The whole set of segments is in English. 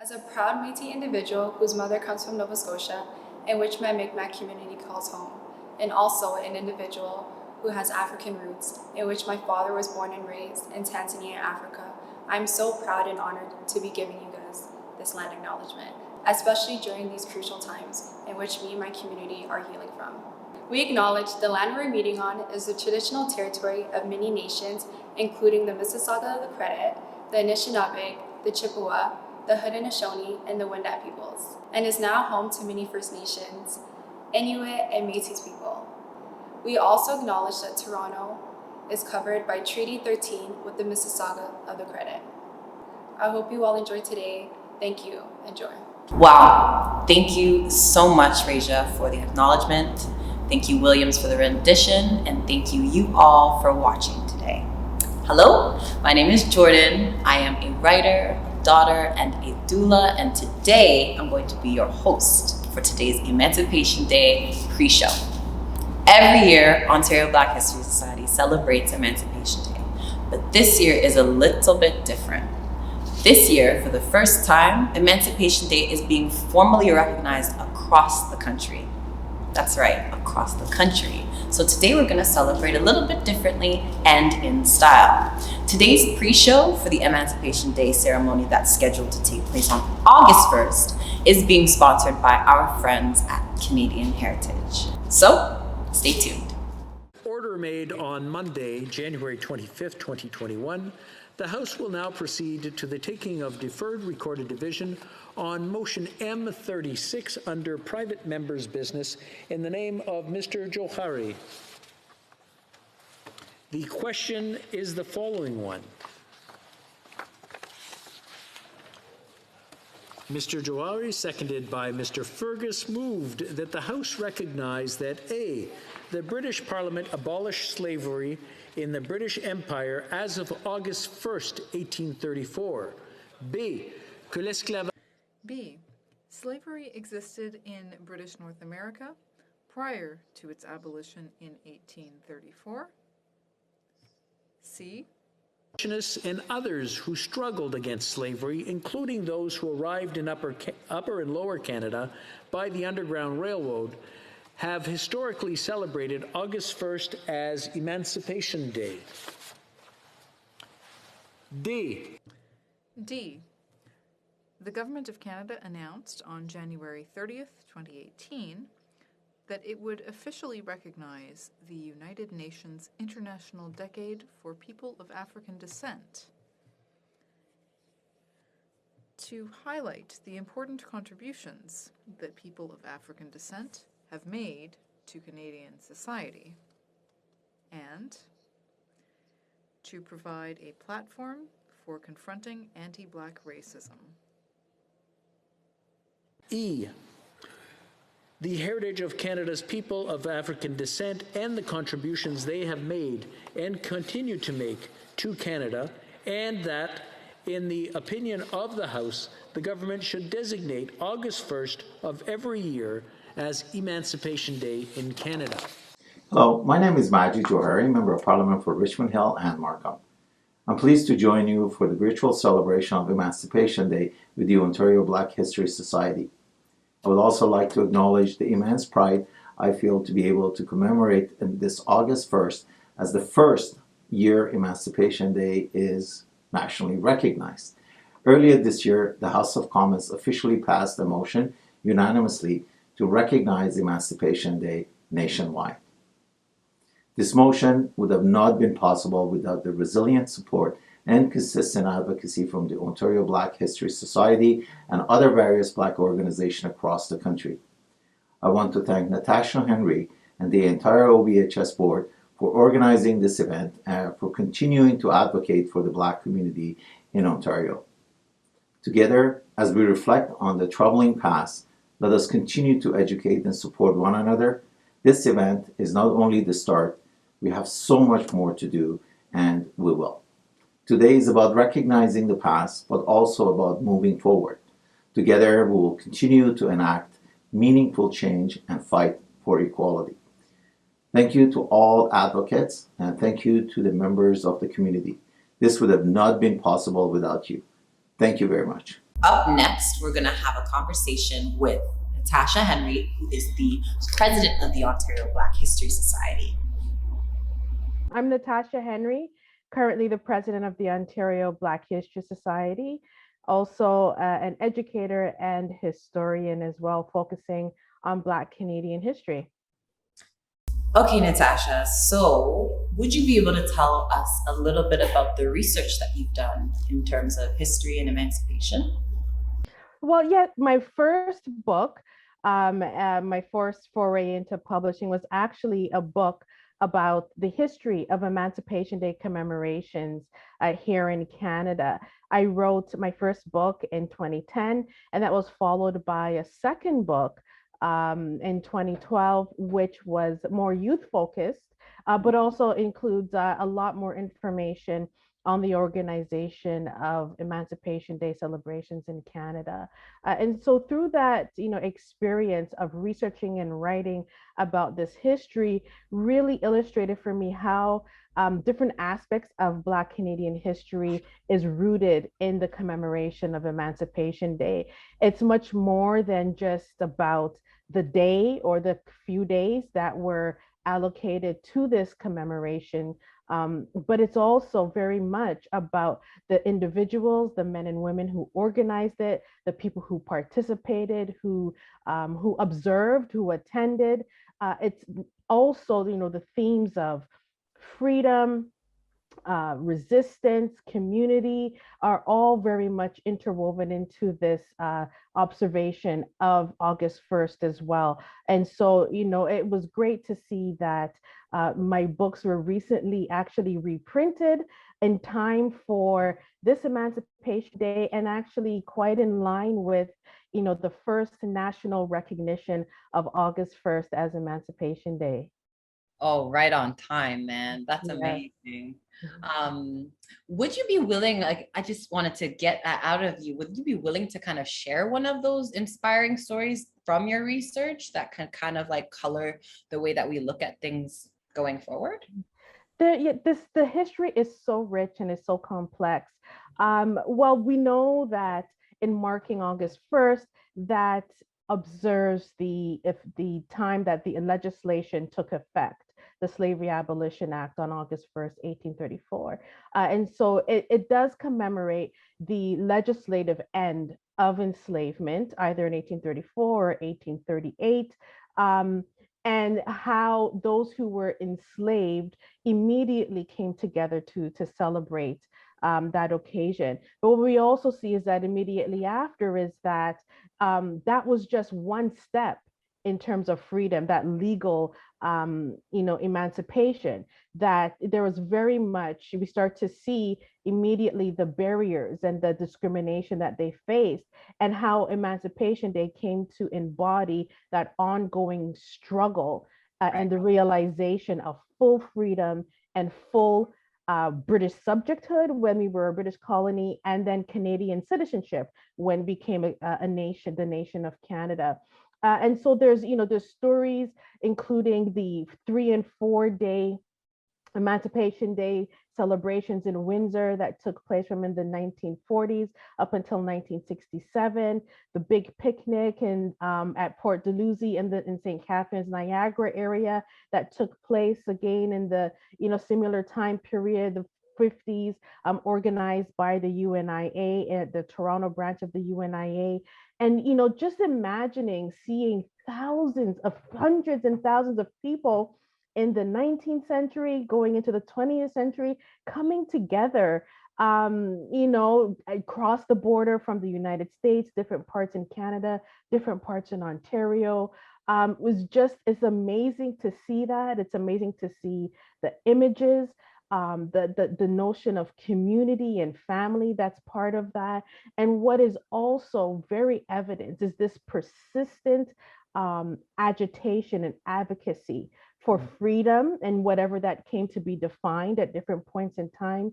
As a proud Métis individual whose mother comes from Nova Scotia, in which my Mi'kmaq community calls home, and also an individual who has African roots, in which my father was born and raised in Tanzania, Africa, I'm so proud and honored to be giving you guys this land acknowledgement, especially during these crucial times in which me and my community are healing from. We acknowledge the land we're meeting on is the traditional territory of many nations, including the Mississauga of the Credit, the Anishinaabe, the Chippewa, the Haudenosaunee, and the Wendat peoples, and is now home to many First Nations, Inuit, and Métis people. We also acknowledge that Toronto is covered by Treaty 13 with the Mississauga of the Credit. I hope you all enjoyed today. Thank you. Enjoy. Wow. Thank you so much, Raja, for the acknowledgement. Thank you, Williams, for the rendition, and thank you all for watching today. Hello, my name is Jordyn. I am a writer, a daughter, and a doula, and today I'm going to be your host for today's Emancipation Day pre-show. Every year, Ontario Black History Society celebrates Emancipation Day, but this year is a little bit different. This year, for the first time, Emancipation Day is being formally recognized across the country. That's right, across the country. So today we're gonna celebrate a little bit differently and in style. Today's pre-show for the Emancipation Day ceremony that's scheduled to take place on August 1st is being sponsored by our friends at Canadian Heritage. So, stay tuned. Order made on Monday, January 25th, 2021. The House will now proceed to the taking of deferred recorded division on motion M36 under private members' business in the name of Mr. Johari. The question is the following one. Mr. Johari, seconded by Mr. Fergus, moved that the House recognize that A, the British Parliament abolished slavery in the British Empire as of August 1st, 1834. B, que l'esclavage. B, slavery existed in British North America prior to its abolition in 1834. C, and others who struggled against slavery, including those who arrived in Upper and Lower Canada by the Underground Railroad, have historically celebrated August 1st as Emancipation Day. D. D. The Government of Canada announced on January 30th, 2018, that it would officially recognize the United Nations International Decade for People of African Descent to highlight the important contributions that people of African descent have made to Canadian society, and to provide a platform for confronting anti-Black racism. E. The heritage of Canada's people of African descent and the contributions they have made and continue to make to Canada, and that, in the opinion of the House, the government should designate August 1st of every year as Emancipation Day in Canada. Hello, my name is Maji Johari, Member of Parliament for Richmond Hill and Markham. I'm pleased to join you for the virtual celebration of Emancipation Day with the Ontario Black History Society. I would also like to acknowledge the immense pride I feel to be able to commemorate this August 1st as the first year Emancipation Day is nationally recognized. Earlier this year, the House of Commons officially passed a motion unanimously to recognize Emancipation Day nationwide. This motion would have not been possible without the resilient support and consistent advocacy from the Ontario Black History Society and other various Black organizations across the country. I want to thank Natasha Henry and the entire OBHS board for organizing this event and for continuing to advocate for the Black community in Ontario. Together, as we reflect on the troubling past, let us continue to educate and support one another. This event is not only the start, we have so much more to do, and we will. Today is about recognizing the past, but also about moving forward. Together, we will continue to enact meaningful change and fight for equality. Thank you to all advocates, and thank you to the members of the community. This would have not been possible without you. Thank you very much. Up next, we're going to have a conversation with Natasha Henry, who is the president of the Ontario Black History Society. I'm Natasha Henry, currently the president of the Ontario Black History Society, also an educator and historian as well, focusing on Black Canadian history. Okay, Natasha, so would you be able to tell us a little bit about the research that you've done in terms of history and emancipation? Well, yeah, my first book, my first foray into publishing was actually a book about the history of Emancipation Day commemorations here in Canada. I wrote my first book in 2010, and that was followed by a second book in 2012, which was more youth focused, but also includes a lot more information on the organization of Emancipation Day celebrations in Canada. And so through that, experience of researching and writing about this history really illustrated for me how different aspects of Black Canadian history is rooted in the commemoration of Emancipation Day. It's much more than just about the day or the few days that were allocated to this commemoration, but it's also very much about the individuals, the men and women who organized it, the people who participated, who observed, who attended. It's also, the themes of freedom, resistance, community are all very much interwoven into this observation of August 1st as well. And so, it was great to see that my books were recently actually reprinted in time for this Emancipation Day, and actually quite in line with the first national recognition of August 1st as Emancipation Day. Oh, right on time, man. That's amazing. Would you be willing, like, I just wanted to get that out of you. Would you be willing to kind of share one of those inspiring stories from your research that can kind of like color the way that we look at things going forward? The history is so rich and is so complex. Well, we know that in marking August 1st, that observes the time that the legislation took effect, the Slavery Abolition Act on August 1st, 1834. And so it does commemorate the legislative end of enslavement, either in 1834 or 1838. And how those who were enslaved immediately came together to celebrate that occasion. But what we also see is that immediately after is that that was just one step in terms of freedom, that legal, emancipation, that there was very much, we start to see immediately the barriers and the discrimination that they faced, and how Emancipation Day came to embody that ongoing struggle and the realization of full freedom and full British subjecthood when we were a British colony, and then Canadian citizenship when we became a nation, the nation of Canada. And so there's stories including the 3 and 4 day Emancipation Day celebrations in Windsor that took place from in the 1940s up until 1967, the big picnic at Port Dalhousie in St. Catharines, Niagara area that took place again in the similar time period, the 50s, organized by the UNIA, the Toronto branch of the UNIA. And just imagining seeing hundreds and thousands of people in the 19th century, going into the 20th century, coming together, across the border from the United States, different parts in Canada, different parts in Ontario. It's amazing to see that. It's amazing to see the images, the notion of community and family that's part of that. And what is also very evident is this persistent agitation and advocacy for freedom and whatever that came to be defined at different points in time,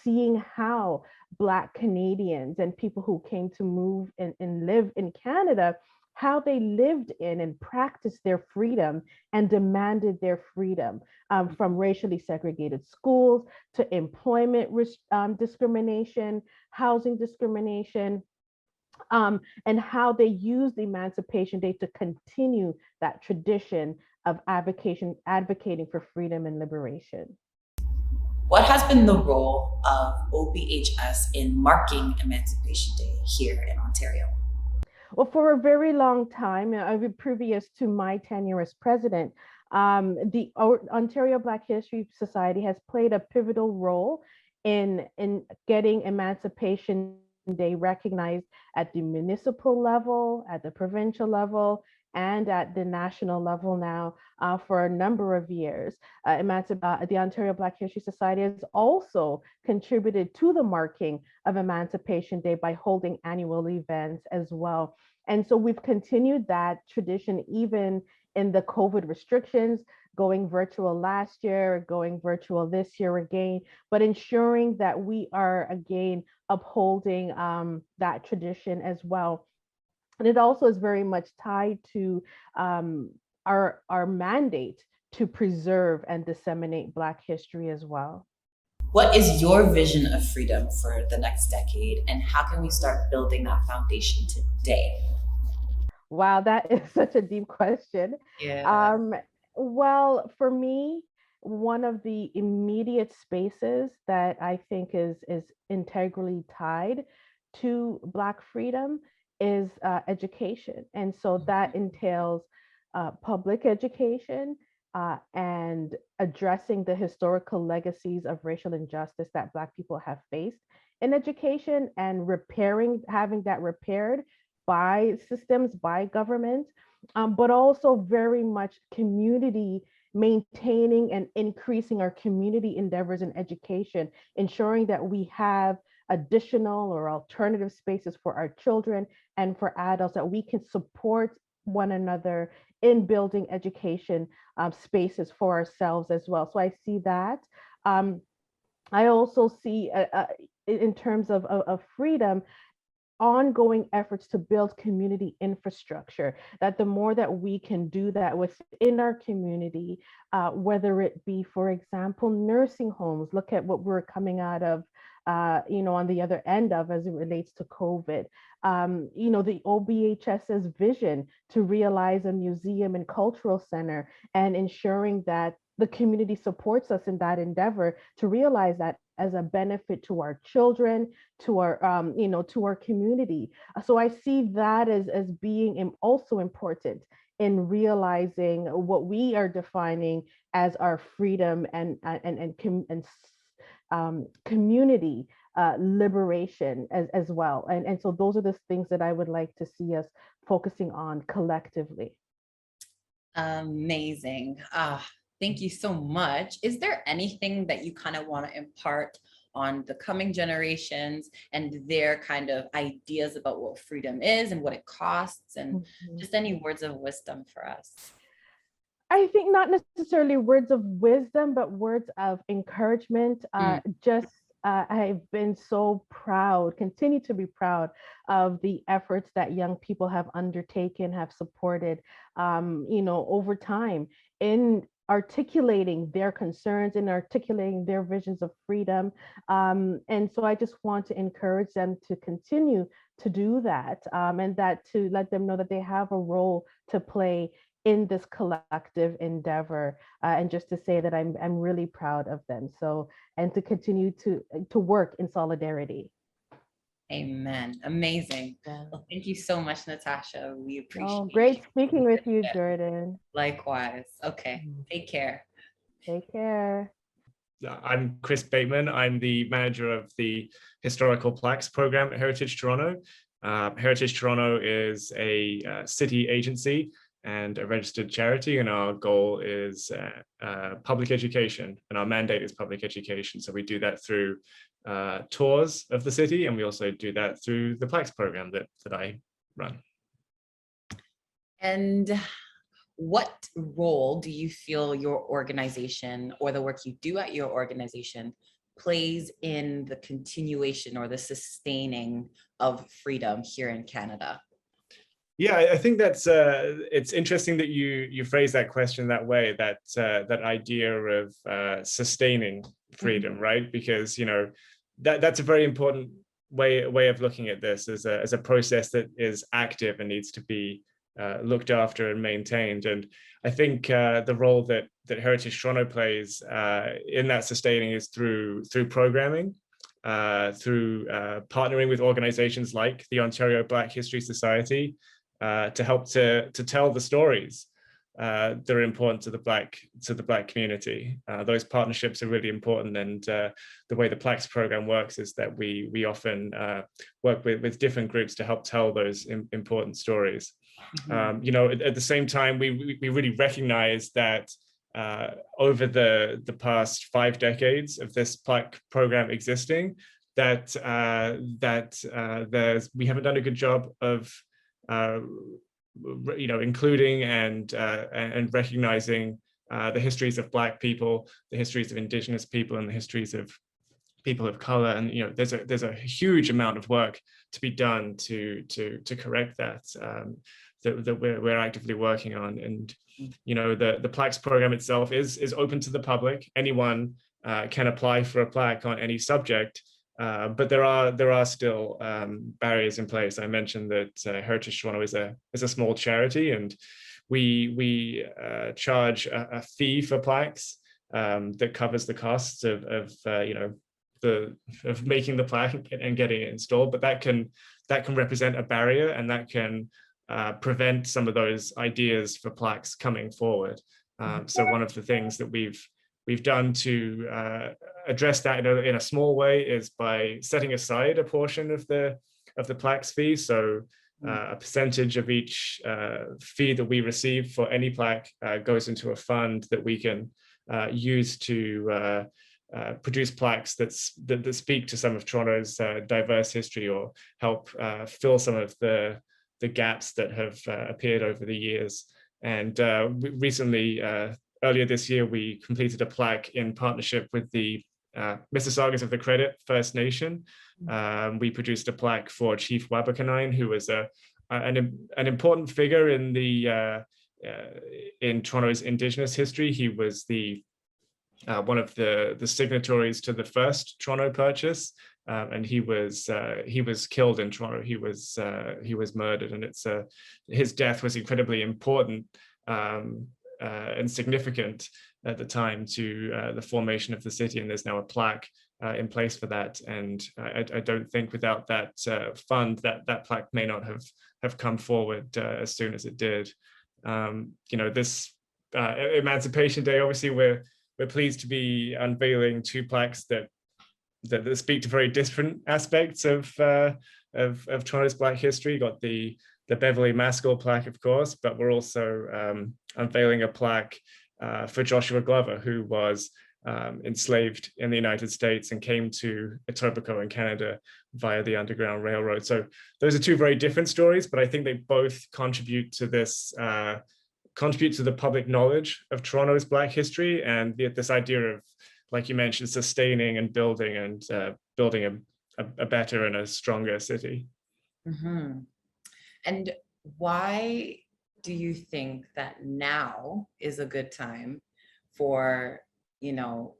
seeing how Black Canadians and people who came to move and live in Canada, how they lived in and practiced their freedom and demanded their freedom, from racially segregated schools to employment discrimination, housing discrimination, and how they used Emancipation Day to continue that tradition of advocating for freedom and liberation. What has been the role of OBHS in marking Emancipation Day here in Ontario? Well, for a very long time, previous to my tenure as president, the Ontario Black History Society has played a pivotal role in getting Emancipation Day recognized at the municipal level, at the provincial level, and at the national level now for a number of years. The Ontario Black History Society has also contributed to the marking of Emancipation Day by holding annual events as well. And so we've continued that tradition even in the COVID restrictions, going virtual last year, going virtual this year again, but ensuring that we are again upholding that tradition as well. And it also is very much tied to our mandate to preserve and disseminate Black history as well. What is your vision of freedom for the next decade, and how can we start building that foundation today? Wow, that is such a deep question. Yeah. Well, for me, one of the immediate spaces that I think is integrally tied to Black freedom is education. And so that entails public education and addressing the historical legacies of racial injustice that Black people have faced in education and having that repaired by systems, by government, but also very much community, maintaining and increasing our community endeavors in education, ensuring that we have additional or alternative spaces for our children and for adults, that we can support one another in building education spaces for ourselves as well. So I see that. I also see in terms of freedom, ongoing efforts to build community infrastructure, that the more that we can do that within our community, whether it be, for example, nursing homes, look at what we're coming out of, on the other end of as it relates to COVID, the OBHS's vision to realize a museum and cultural center, and ensuring that the community supports us in that endeavor to realize that as a benefit to our children, to our, to our community. So I see that as being also important in realizing what we are defining as our freedom and community liberation as well. And so those are the things that I would like to see us focusing on collectively. Amazing. Thank you so much. Is there anything that you kind of want to impart on the coming generations and their kind of ideas about what freedom is and what it costs, and just any words of wisdom for us? I think not necessarily words of wisdom, but words of encouragement. I've been so proud, continue to be proud of the efforts that young people have undertaken, have supported, over time in articulating their concerns and articulating their visions of freedom. And so I just want to encourage them to continue to do that, and that to let them know that they have a role to play in this collective endeavor, and just to say that I'm really proud of them. So, and to continue to work in solidarity. Amen. Amazing. Yeah. Well, thank you so much, Natasha. We appreciate Great speaking with you, Jordyn. Likewise. Okay. Take care. Take care. I'm Chris Bateman. I'm the manager of the Historical Plaques program at Heritage Toronto. Heritage Toronto is a city agency and a registered charity, and our goal is public education, and our mandate is public education. So we do that through tours of the city, and we also do that through the Plaques program that I run. And what role do you feel your organization or the work you do at your organization plays in the continuation or the sustaining of freedom here in Canada? Yeah, I think that's it's interesting that you phrase that question that way, that idea of sustaining freedom, right? Because that's a very important way of looking at this as a process that is active and needs to be looked after and maintained. And I think the role that Heritage Toronto plays in that sustaining is through programming, through partnering with organizations like the Ontario Black History Society to help to tell the stories that are important to the Black community. Those partnerships are really important, and the way the Plaques program works is that we often work with different groups to help tell those important stories. Mm-hmm. At the same time, we really recognize that over the past 5 decades of this Plaque program existing, that we haven't done a good job of including and recognizing the histories of Black people, the histories of Indigenous people, and the histories of people of color. And there's a huge amount of work to be done to correct that that we're actively working on. And the Plaques program itself is open to the public. Anyone can apply for a plaque on any subject. But there are still barriers in place. I mentioned that Heritage Toronto is a small charity, and we charge a fee for plaques that covers the costs of making the plaque and getting it installed. But that can represent a barrier, and that can prevent some of those ideas for plaques coming forward. So one of the things that we've done to address that in a small way is by setting aside a portion of the plaques fee. So a percentage of each fee that we receive for any plaque goes into a fund that we can use to produce plaques that speak to some of Toronto's diverse history, or help fill some of the gaps that have appeared over the years. And recently, earlier this year, we completed a plaque in partnership with the Mississaugas of the Credit First Nation. We produced a plaque for Chief Wabakanine, who was an important figure in Toronto's Indigenous history. He was one of the signatories to the first Toronto Purchase, and he was killed in Toronto. He was murdered, and his death was incredibly important and significant at the time to the formation of the city, and there's now a plaque in place for that. And I don't think without that fund, that plaque may not have come forward as soon as it did. This Emancipation Day, obviously we're pleased to be unveiling 2 plaques that speak to very different aspects of Toronto's Black history. You got the Beverly Mascoll plaque, of course, but we're also unveiling a plaque for Joshua Glover, who was enslaved in the United States and came to Tobago in Canada via the Underground Railroad. So those are 2 very different stories, but I think they both contribute to the public knowledge of Toronto's Black history, and this idea of, like you mentioned, sustaining and building a better and a stronger city. Mm-hmm. And why do you think that now is a good time for, a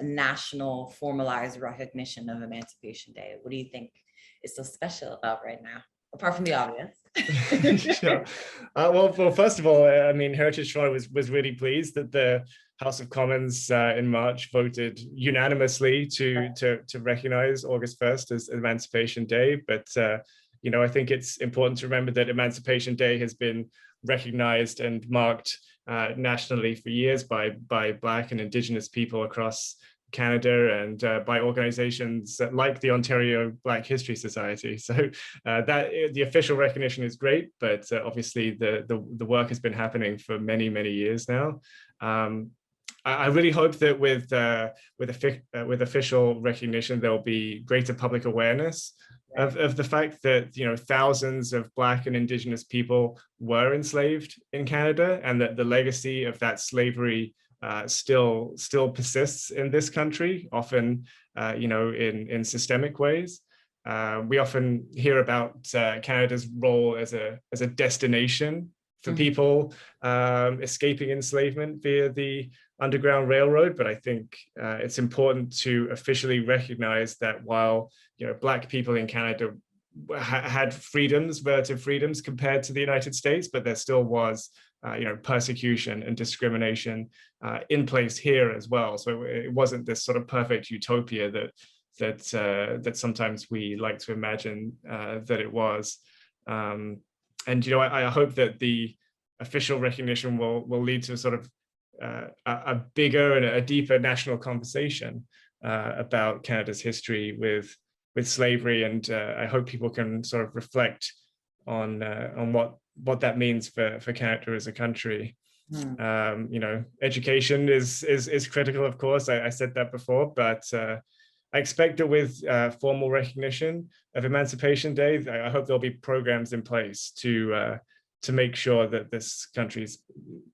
national formalized recognition of Emancipation Day? What do you think is so special about right now, apart from the obvious? Sure. Well, first of all, Heritage Toronto was really pleased that the House of Commons in March voted unanimously to recognize August 1st as Emancipation Day. But I think it's important to remember that Emancipation Day has been recognized and marked nationally for years by Black and Indigenous people across Canada, and by organizations like the Ontario Black History Society. So that the official recognition is great, but obviously the work has been happening for many years now. I really hope that with official recognition, there'll be greater public awareness of the fact that thousands of Black and Indigenous people were enslaved in Canada, and that the legacy of that slavery still persists in this country, often in systemic ways. We often hear about Canada's role as a destination for people escaping enslavement via the Underground Railroad, but I think it's important to officially recognize that while Black people in Canada had relative freedoms compared to the United States, but there still was persecution and discrimination in place here as well. So it wasn't this sort of perfect utopia that sometimes we like to imagine that it was. And I hope that the official recognition will lead to sort of a bigger and a deeper national conversation about Canada's history with slavery, and I hope people can sort of reflect on what that means for Canada as a country. Education is critical, of course. I said that before, but I expect that with formal recognition of Emancipation Day, I hope there'll be programs in place to make sure that this country's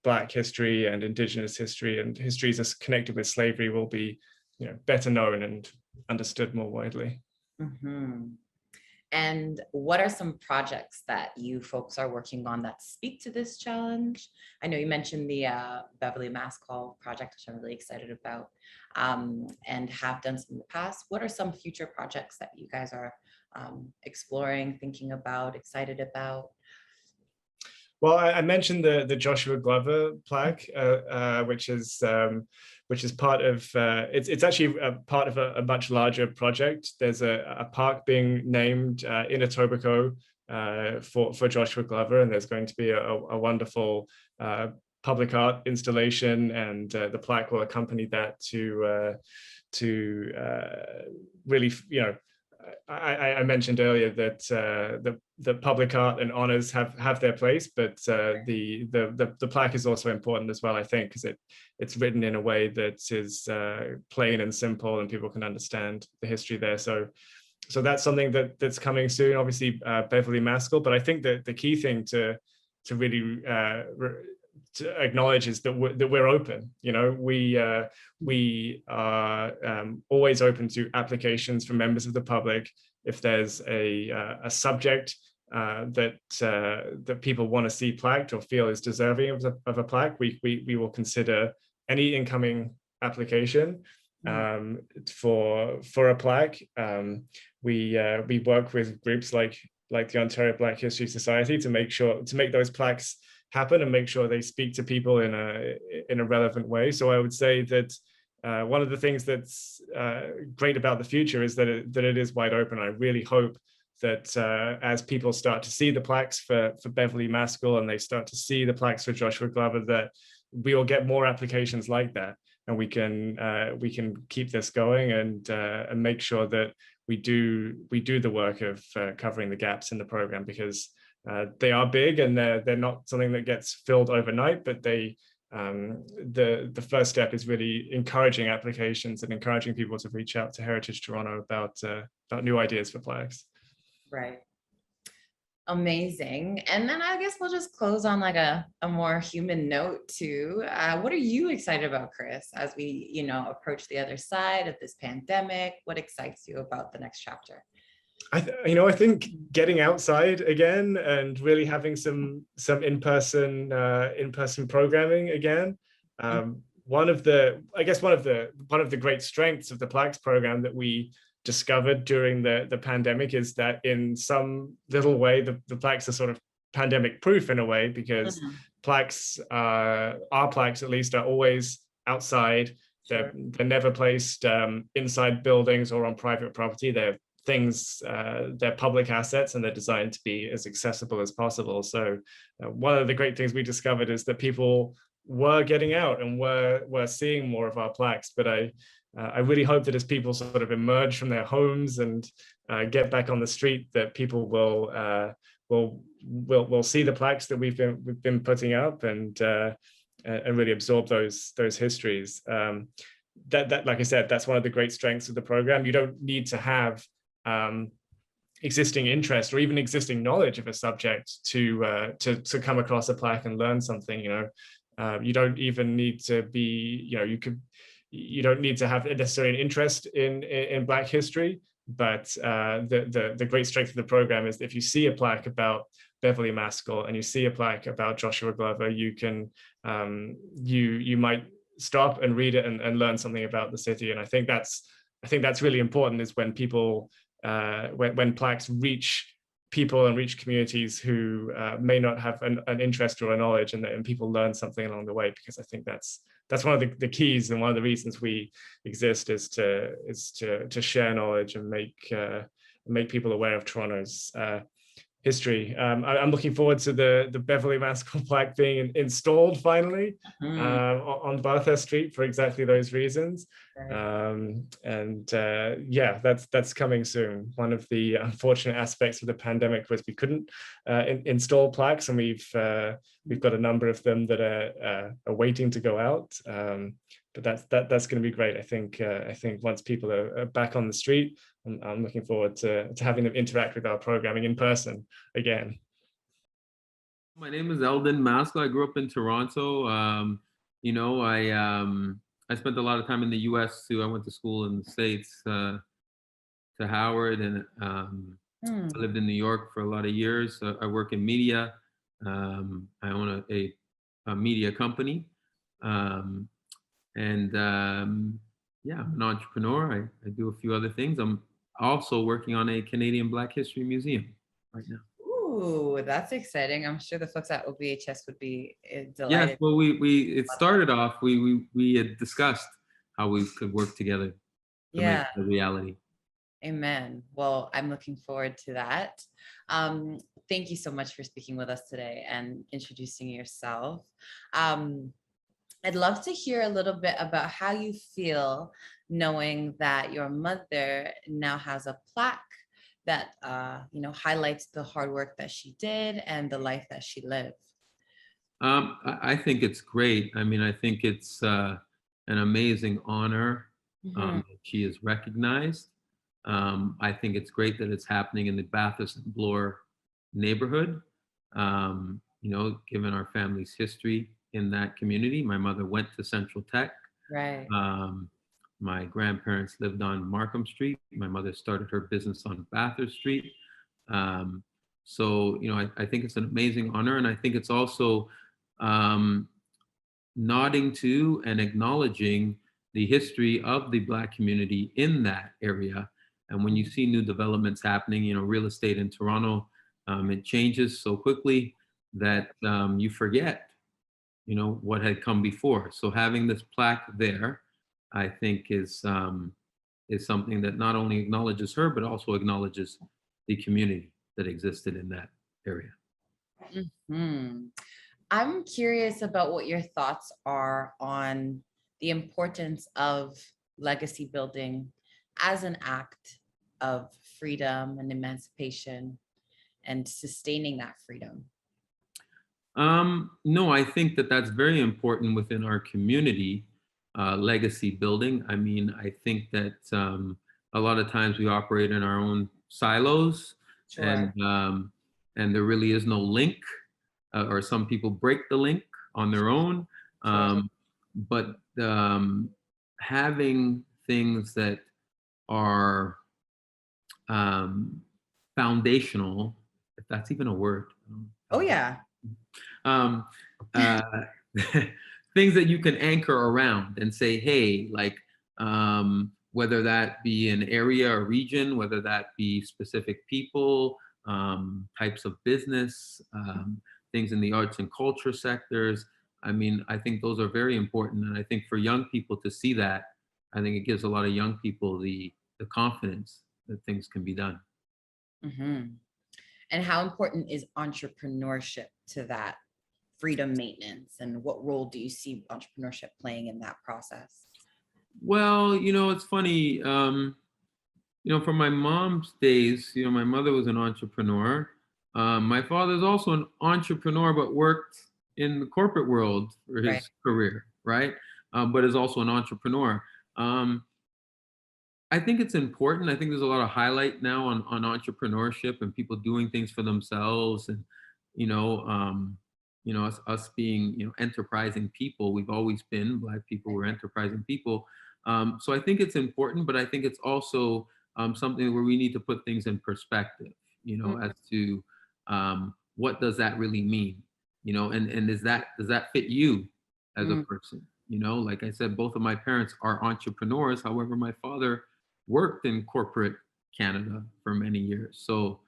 Black history and Indigenous history and histories as connected with slavery will be, better known and understood more widely. Mm-hmm. And what are some projects that you folks are working on that speak to this challenge? I know you mentioned the Beverly Mascoll project, which I'm really excited about, and have done some in the past. What are some future projects that you guys are exploring, thinking about, excited about? Well, I mentioned the Joshua Glover plaque, which is part of it's actually a part of a much larger project. There's a park being named in Tobago for Joshua Glover, and there's going to be a wonderful public art installation, and the plaque will accompany that to really, I mentioned earlier that the public art and honors have their place, but the plaque is also important as well, I think, because it's written in a way that is plain and simple, and people can understand the history there. So that's something that's coming soon. Obviously, Beverly Mascoll, but I think that the key thing to really to acknowledge is that we're open. We are always open to applications from members of the public. If there's a subject that people want to see plaqued or feel is deserving of a plaque, we will consider any incoming application for a plaque. We work with groups like the Ontario Black History Society to make those plaques happen and make sure they speak to people in a relevant way. So I would say that one of the things that's great about the future is that it is wide open. I really hope that as people start to see the plaques for Beverly Mascoll, and they start to see the plaques for Joshua Glover, that we will get more applications like that, and we can keep this going and make sure that we do the work of covering the gaps in the program, because they are big, and they're not something that gets filled overnight, but the first step is really encouraging applications and encouraging people to reach out to Heritage Toronto about new ideas for plaques. Right. Amazing. And then I guess we'll just close on like a more human note too. What are you excited about, Chris, as we, approach the other side of this pandemic? What excites you about the next chapter? I think getting outside again and really having some in-person programming again. One of the great strengths of the Plaques program that we discovered during the pandemic is that in some little way the plaques are sort of pandemic proof in a way, because plaques, our plaques at least, are always outside. They're never placed inside buildings or on private property. They're public assets, and they're designed to be as accessible as possible. So one of the great things we discovered is that people were getting out and were seeing more of our plaques. But I really hope that as people sort of emerge from their homes and get back on the street, that people will see the plaques that we've been putting up and really absorb those histories. That like I said, that's one of the great strengths of the program. You don't need to have existing interest or even existing knowledge of a subject to come across a plaque and learn something. You don't even need to be, you don't need to have necessarily an interest in Black history, but the great strength of the program is that if you see a plaque about Beverly Mascoll and you see a plaque about Joshua Glover, you can you might stop and read it and learn something about the city. And I think that's really important, is when people, when plaques reach people and reach communities who may not have an interest or a knowledge, and people learn something along the way, because I think that's one of the keys, and one of the reasons we exist is to share knowledge and make people aware of Toronto's history. I'm looking forward to the Beverly Mascoll plaque being installed finally on Bathurst Street for exactly those reasons. Yeah, that's coming soon. One of the unfortunate aspects of the pandemic was we couldn't install plaques, and we've got a number of them that are waiting to go out. But that's going to be great. I think once people are back on the street, I'm looking forward to having them interact with our programming in person again. My name is Eldon Mascoll. I grew up in Toronto. You know, I spent a lot of time in the U.S. too. I went to school in the States, to Howard, and I lived in New York for a lot of years. I work in media. I own a media company. Yeah, I'm an entrepreneur. I do a few other things. I'm also working on a Canadian Black History Museum right now. Ooh, that's exciting. I'm sure the folks at OBHS would be delighted. Yes, well, it started off, we had discussed how we could work together to make it a reality. Amen. Well, I'm looking forward to that. Thank you so much for speaking with us today and introducing yourself. I'd love to hear a little bit about how you feel knowing that your mother now has a plaque that highlights the hard work that she did and the life that she lived. I think it's great. I mean, I think it's an amazing honor that she is recognized. I think it's great that it's happening in the Bathurst and Bloor neighborhood. Given our family's history in that community. My mother went to Central Tech. Right. My grandparents lived on Markham Street. My mother started her business on Bathurst Street. So, I think it's an amazing honor. And I think it's also nodding to and acknowledging the history of the Black community in that area. And when you see new developments happening, real estate in Toronto, it changes so quickly that you forget what had come before. So having this plaque there, I think is something that not only acknowledges her, but also acknowledges the community that existed in that area. I'm curious about what your thoughts are on the importance of legacy building as an act of freedom and emancipation and sustaining that freedom. No, I think that that's very important within our community, legacy building. I mean, I think that a lot of times we operate in our own silos. Sure. And there really is no link, or some people break the link on their own. Sure. But having things that are foundational, if that's even a word. Oh, yeah. Things that you can anchor around and say, hey, like, whether that be an area or region, whether that be specific people, types of business, things in the arts and culture sectors. I mean, I think those are very important. And I think for young people to see that, I think it gives a lot of young people the confidence that things can be done. And how important is entrepreneurship to that freedom maintenance, and what role do you see entrepreneurship playing in that process? Well, it's funny, from my mom's days, my mother was an entrepreneur. My father's also an entrepreneur, but worked in the corporate world for his career, right? But is also an entrepreneur. I think it's important. I think there's a lot of highlight now on entrepreneurship and people doing things for themselves, and us being enterprising people. We've always been Black people. We're enterprising people. So I think it's important, but I think it's also something where we need to put things in perspective. As to what does that really mean? And does that fit you as a person? Like I said, both of my parents are entrepreneurs. However, my father worked in corporate Canada for many years. So,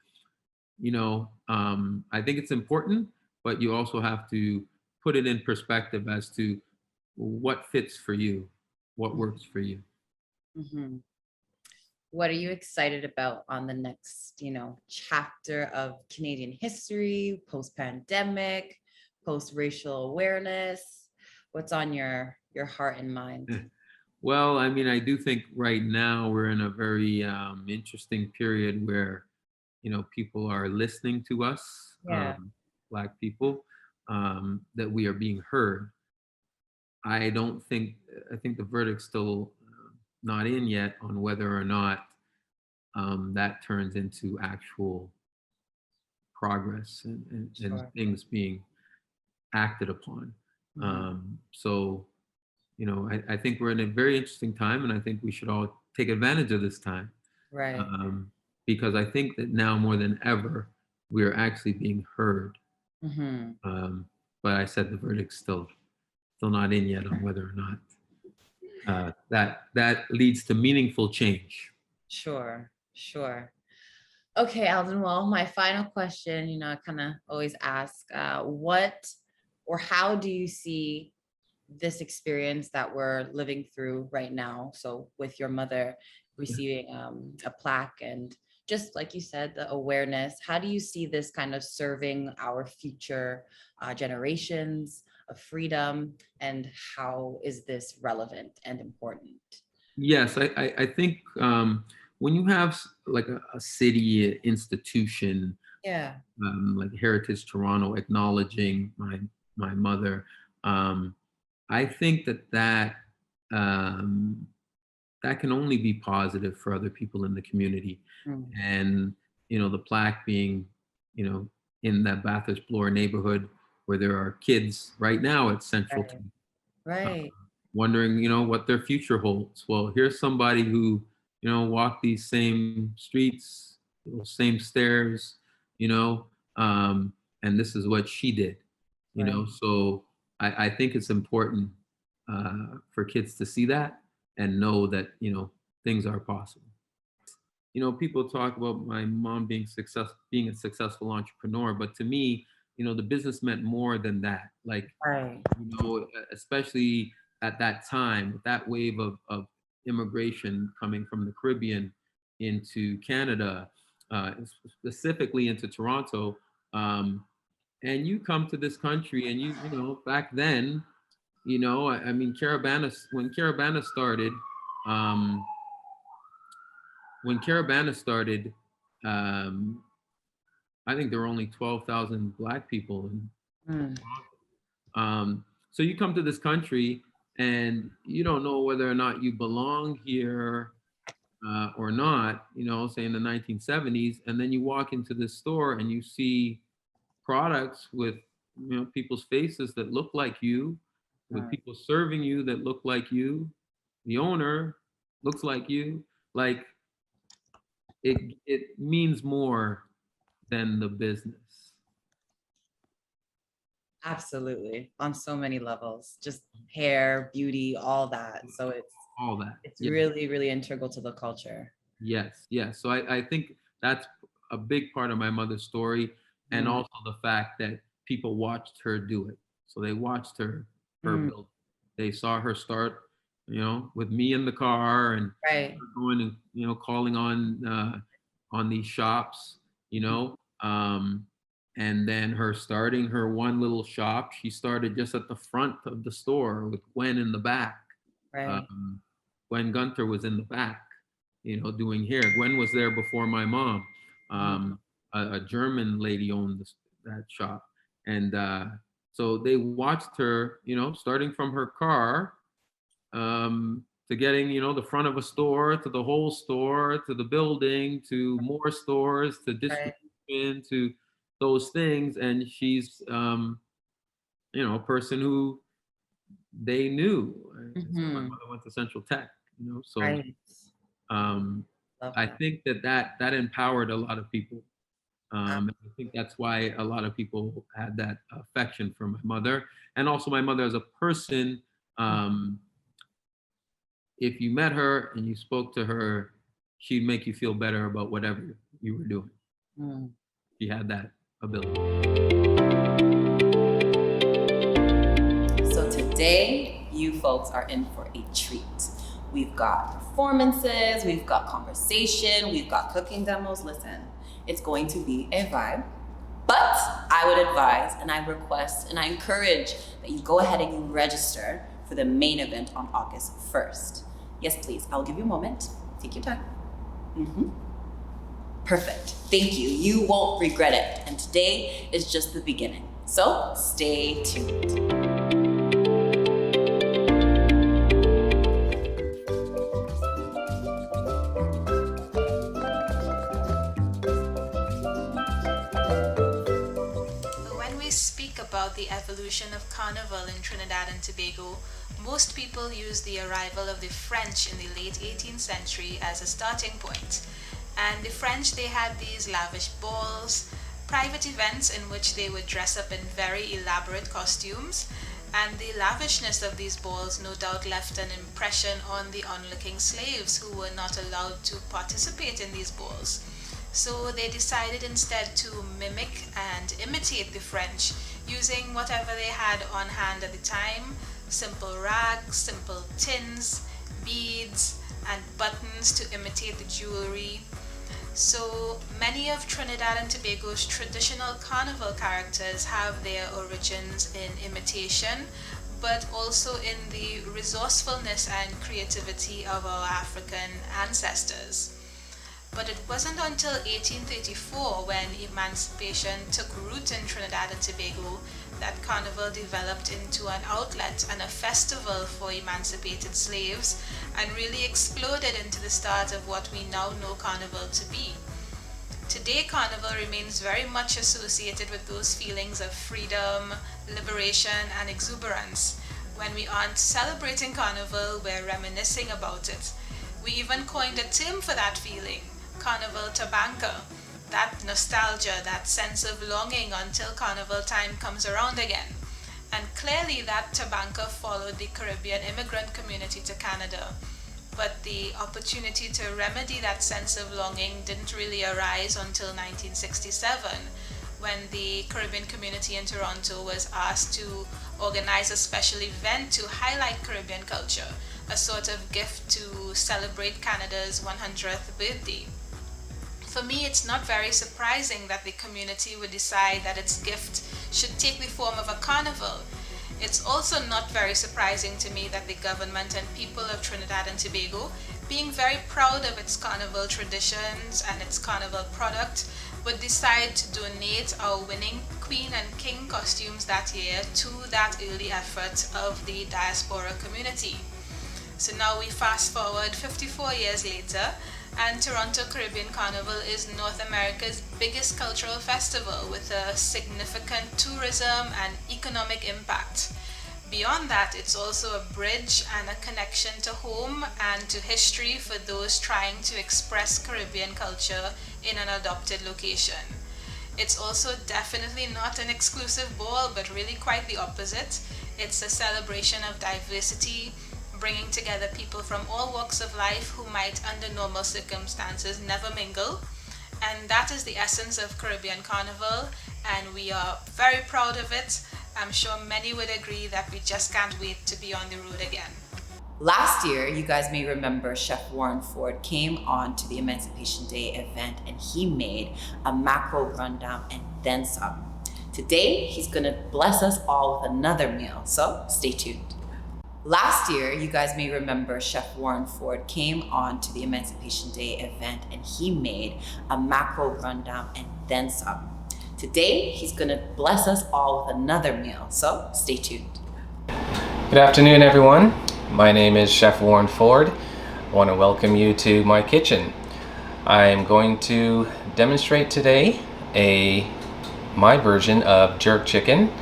I think it's important, but you also have to put it in perspective as to what fits for you, what works for you. Mm-hmm. What are you excited about on the next, chapter of Canadian history, post-pandemic, post-racial awareness? What's on your heart and mind? Well, I mean, I do think right now we're in a very interesting period where, people are listening to us, Yeah. Black people, that we are being heard. I think the verdict's still not in yet on whether or not that turns into actual progress and Sure. things being acted upon. So, I think we're in a very interesting time, and I think we should all take advantage of this time. Right. Because I think that now more than ever, we are actually being heard. But I said the verdict's still not in yet on whether or not that leads to meaningful change. Sure. Okay, Eldon. Well, my final question, I kind of always ask, what or how do you see this experience that we're living through right now? So with your mother receiving a plaque and just like you said, the awareness, how do you see this kind of serving our future generations of freedom, and how is this relevant and important? Yes, I think when you have like a city institution, Yeah. like Heritage Toronto acknowledging my mother, I think that that can only be positive for other people in the community. And the plaque being in that Bathurst Bloor neighborhood where there are kids right now at Centrre Right. wondering what their future holds. Well, here's somebody who walked these same streets, those same stairs, and this is what she did. So I think it's important for kids to see that and know that things are possible. People talk about my mom being a successful entrepreneur, but to me, the business meant more than that. Like, Right. especially at that time, with that wave of immigration coming from the Caribbean into Canada, specifically into Toronto, and you come to this country, and back then, I mean, when Caravana started, I think there were only 12,000 Black people in so you come to this country and you don't know whether or not you belong here or not, say in the 1970s, and then you walk into this store and you see products with people's faces that look like you, with people serving you that look like you, the owner looks like you, like it means more than the business. Absolutely. On so many levels, just hair, beauty, all that. So it's Yeah. really, really integral to the culture. Yes. So I think that's a big part of my mother's story, and also the fact that people watched her do it. So they watched her build. They saw her start, with me in the car and Right. going and calling on these shops, and then her starting her one little shop. She started just at the front of the store with Gwen in the back. Right. Gwen Gunter was in the back, doing hair. Gwen was there before my mom. A German lady owned that shop. And so they watched her, starting from her car to getting, the front of a store, to the whole store, to the building, to more stores, to distribution, to those things. And she's, a person who they knew. So my mother went to Central Tech, so Right. I think that empowered a lot of people. I think that's why a lot of people had that affection for my mother, and also my mother as a person. If you met her and you spoke to her, she'd make you feel better about whatever you were doing. She had that ability. So today, you folks are in for a treat. We've got performances, we've got conversation, we've got cooking demos. Listen, it's going to be a vibe. But I would advise, and I request, and I encourage that you go ahead and you register for the main event on August 1st. Yes, please. I'll give you a moment. Take your time. Perfect. Thank you. You won't regret it. And today is just the beginning. So stay tuned. When we speak about the evolution of Carnival in Trinidad and Tobago, most people use the arrival of the French in the late 18th century as a starting point. And the French, they had these lavish balls, private events in which they would dress up in very elaborate costumes, and the lavishness of these balls no doubt left an impression on the onlooking slaves who were not allowed to participate in these balls. So they decided instead to mimic and imitate the French, using whatever they had on hand at the time: simple rags, simple tins, beads, and buttons to imitate the jewelry. So many of Trinidad and Tobago's traditional carnival characters have their origins in imitation, but also in the resourcefulness and creativity of our African ancestors. But it wasn't until 1834, when emancipation took root in Trinidad and Tobago, that Carnival developed into an outlet and a festival for emancipated slaves, and really exploded into the start of what we now know Carnival to be. Today, Carnival remains very much associated with those feelings of freedom, liberation, and exuberance. When we aren't celebrating Carnival, we're reminiscing about it. We even coined a term for that feeling: Carnival Tabanca. That nostalgia, that sense of longing until Carnival time comes around again. And clearly that Tabanca followed the Caribbean immigrant community to Canada. But the opportunity to remedy that sense of longing didn't really arise until 1967, when the Caribbean community in Toronto was asked to organize a special event to highlight Caribbean culture, a sort of gift to celebrate Canada's 100th birthday. For me, it's not very surprising that the community would decide that its gift should take the form of a carnival. It's also not very surprising to me that the government and people of Trinidad and Tobago, being very proud of its carnival traditions and its carnival product, would decide to donate our winning Queen and King costumes that year to that early effort of the diaspora community. So now we fast forward 54 years later, and Toronto Caribbean Carnival is North America's biggest cultural festival, with a significant tourism and economic impact. Beyond that, it's also a bridge and a connection to home and to history for those trying to express Caribbean culture in an adopted location. It's also definitely not an exclusive ball, but really quite the opposite. It's a celebration of diversity, bringing together people from all walks of life who might, under normal circumstances, never mingle. And that is the essence of Caribbean Carnival, and we are very proud of it. I'm sure many would agree that we just can't wait to be on the road again. Last year, you guys may remember Chef Warren Ford came on to the Emancipation Day event, and he made a mackerel rundown and then some. Today, he's gonna bless us all with another meal, so stay tuned. Last year, you guys may remember Chef Warren Ford came on to the Emancipation Day event, and he made a mackerel rundown and then some. Today, he's gonna bless us all with another meal, so stay tuned. Good afternoon, everyone. My name is Chef Warren Ford. I want to welcome you to my kitchen. I am going to demonstrate today my version of jerk chicken.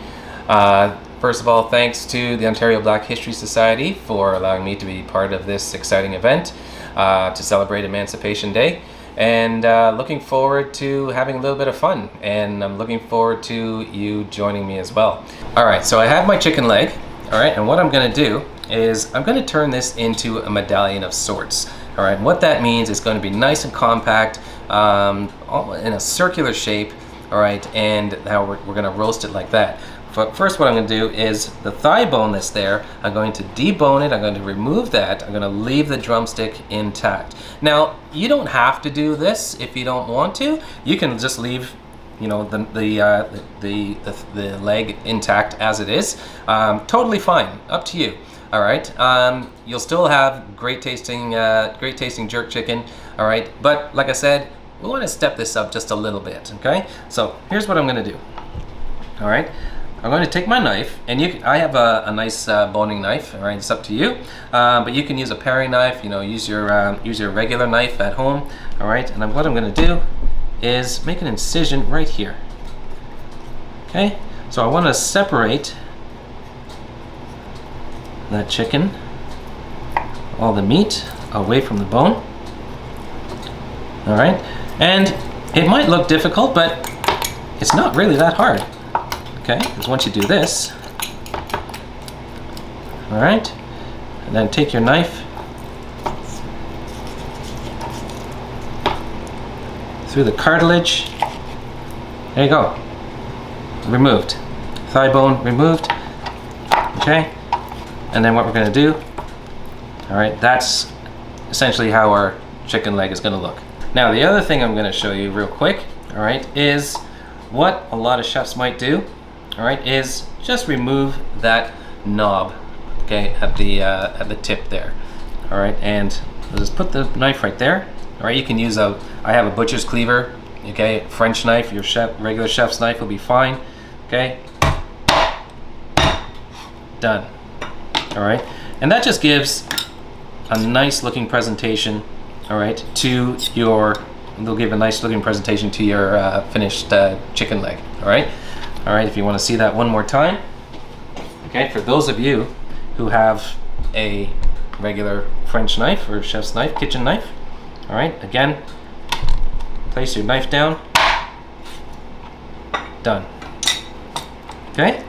First of all, thanks to the Ontario Black History Society for allowing me to be part of this exciting event to celebrate Emancipation Day. And looking forward to having a little bit of fun. And I'm looking forward to you joining me as well. All right, so I have my chicken leg. All right, and what I'm gonna do is I'm going to turn this into a medallion of sorts. All right, what that means is going to be nice and compact, in a circular shape. All right, and now we're going to roast it like that. First, what I'm going to do is the thigh bone that's there, I'm going to debone it, I'm going to remove that, I'm going to leave the drumstick intact. Now, you don't have to do this if you don't want to. You can just leave, you know, the leg intact as it is. Totally fine, up to you. All right, you'll still have great tasting jerk chicken. All right, but like I said, we want to step this up just a little bit. Okay, so here's what I'm going to do. All right. I'm going to take my knife, and I have a nice boning knife. All right, it's up to you, but you can use a paring knife. You know, use your regular knife at home. All right, and what I'm going to do is make an incision right here. Okay, so I want to separate that chicken, all the meat away from the bone. All right, and it might look difficult, but it's not really that hard. Okay, because once you do this, all right, and then take your knife through the cartilage. There you go. Removed. Thigh bone removed. Okay, and then what we're going to do, all right, that's essentially how our chicken leg is going to look. Now, the other thing I'm going to show you real quick, all right, is what a lot of chefs might do. All right, is just remove that knob, okay, at the tip there. All right, and we'll just put the knife right there. All right, you can use I have a butcher's cleaver, okay, French knife, your regular chef's knife will be fine. Okay, done. All right, and that just gives a nice looking presentation. All right, they'll give a nice looking presentation to your finished chicken leg. All right. All right, if you want to see that one more time, okay, for those of you who have a regular French knife or chef's knife, kitchen knife, all right, again, place your knife down, done. Okay,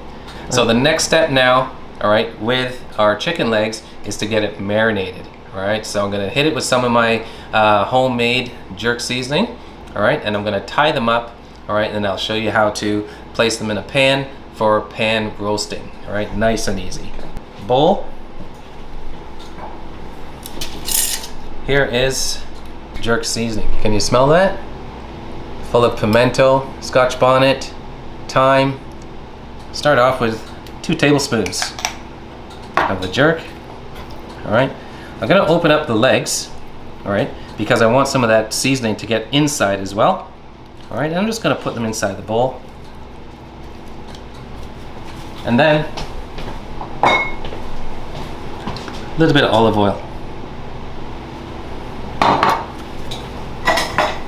so the next step now, all right, with our chicken legs is to get it marinated. All right, so I'm going to hit it with some of my homemade jerk seasoning, all right, and I'm going to tie them up. All right, and then I'll show you how to place them in a pan for pan roasting. All right, nice and easy. Bowl. Here is jerk seasoning. Can you smell that? Full of pimento, Scotch bonnet, thyme. Start off with 2 tablespoons of the jerk. All right, I'm gonna open up the legs, all right, because I want some of that seasoning to get inside as well. All right, I'm just going to put them inside the bowl. And then a little bit of olive oil.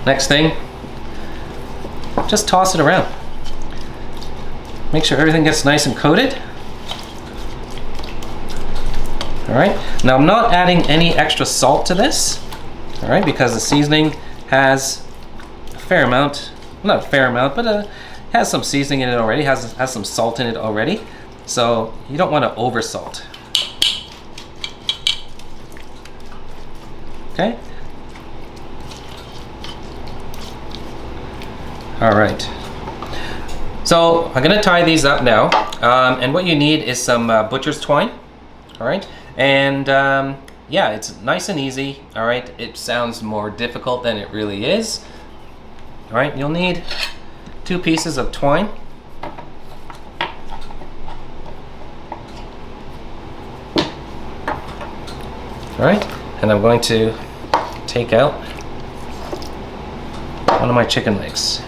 Next thing, just toss it around. Make sure everything gets nice and coated. All right, now I'm not adding any extra salt to this, all right, because the seasoning has a fair amount, not a fair amount, but has some seasoning in it already, has some salt in it already, so you don't want to over salt. Okay. All right. So I'm gonna tie these up now, and what you need is some butcher's twine. All right, and yeah, it's nice and easy. All right, it sounds more difficult than it really is. All right, you'll need 2 pieces of twine. All right, and I'm going to take out one of my chicken legs.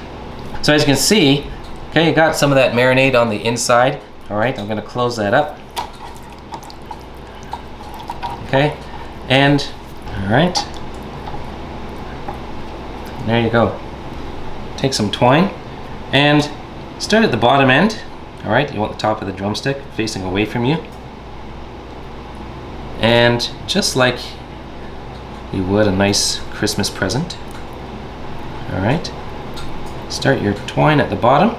So as you can see, okay, you got some of that marinade on the inside. All right, I'm going to close that up. Okay, and all right, there you go. Take some twine and start at the bottom end. All right, you want the top of the drumstick facing away from you, and just like you would a nice Christmas present. All right, start your twine at the bottom.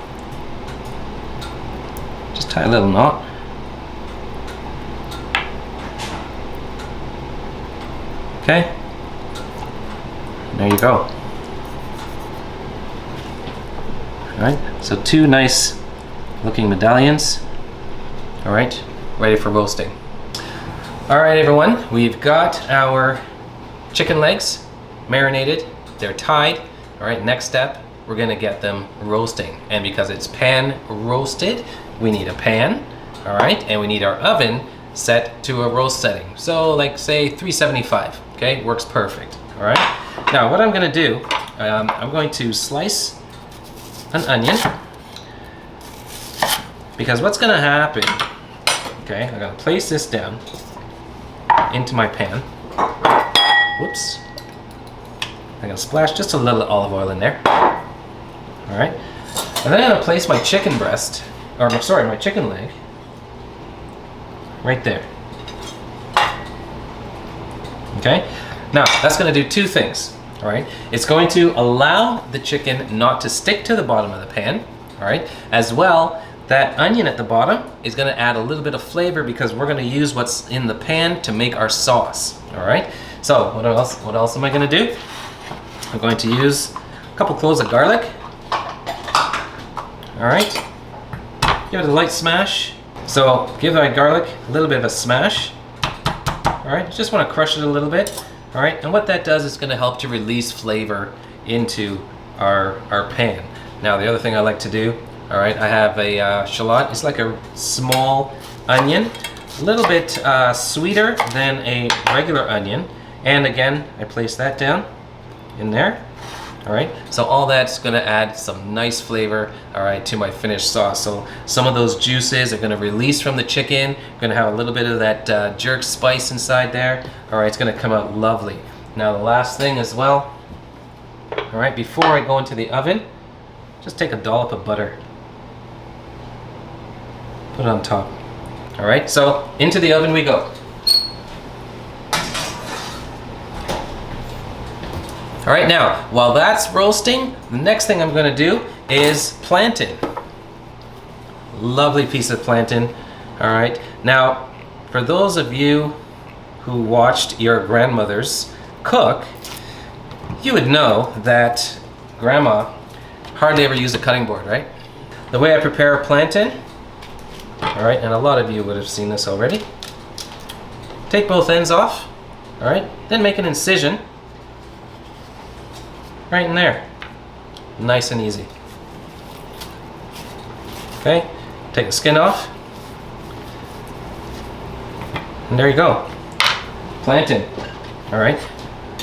Just tie a little knot. Okay, there you go. All right, so 2 nice looking medallions. All right, ready for roasting. All right, everyone, we've got our chicken legs marinated. They're tied. All right, next step, we're gonna get them roasting. And because it's pan roasted, we need a pan, all right? And we need our oven set to a roast setting. So like say 375, okay? Works perfect, all right? Now what I'm gonna do, I'm going to slice an onion, because what's gonna happen, okay, I'm gonna place this down into my pan. Whoops. I'm gonna splash just a little olive oil in there. All right. And then I'm gonna place my chicken breast, or sorry, my chicken leg, right there. Okay. Now that's gonna do 2 things. All right. It's going to allow the chicken not to stick to the bottom of the pan. All right. As well, that onion at the bottom is gonna add a little bit of flavor because we're gonna use what's in the pan to make our sauce. All right. So what else am I gonna do? I'm going to use a couple cloves of garlic. All right, give it a light smash. So give my garlic a little bit of a smash. All right, just want to crush it a little bit. All right, and what that does is going to help to release flavor into our pan. Now the other thing I like to do, all right, I have a shallot. It's like a small onion, a little bit sweeter than a regular onion. And again, I place that down in there. All right, so all that's gonna add some nice flavor, all right, to my finished sauce. So some of those juices are gonna release from the chicken, gonna have a little bit of that jerk spice inside there. All right, it's gonna come out lovely. Now the last thing as well, all right, before I go into the oven, just take a dollop of butter. Put it on top. All right, so into the oven we go. All right, now, while that's roasting, the next thing I'm gonna do is plantain. Lovely piece of plantain, all right? Now, for those of you who watched your grandmothers cook, you would know that grandma hardly ever used a cutting board, right? The way I prepare a plantain, all right, and a lot of you would have seen this already. Take both ends off, all right? Then make an incision right in there. Nice and easy. Okay, take the skin off. And there you go. Plantain. All right,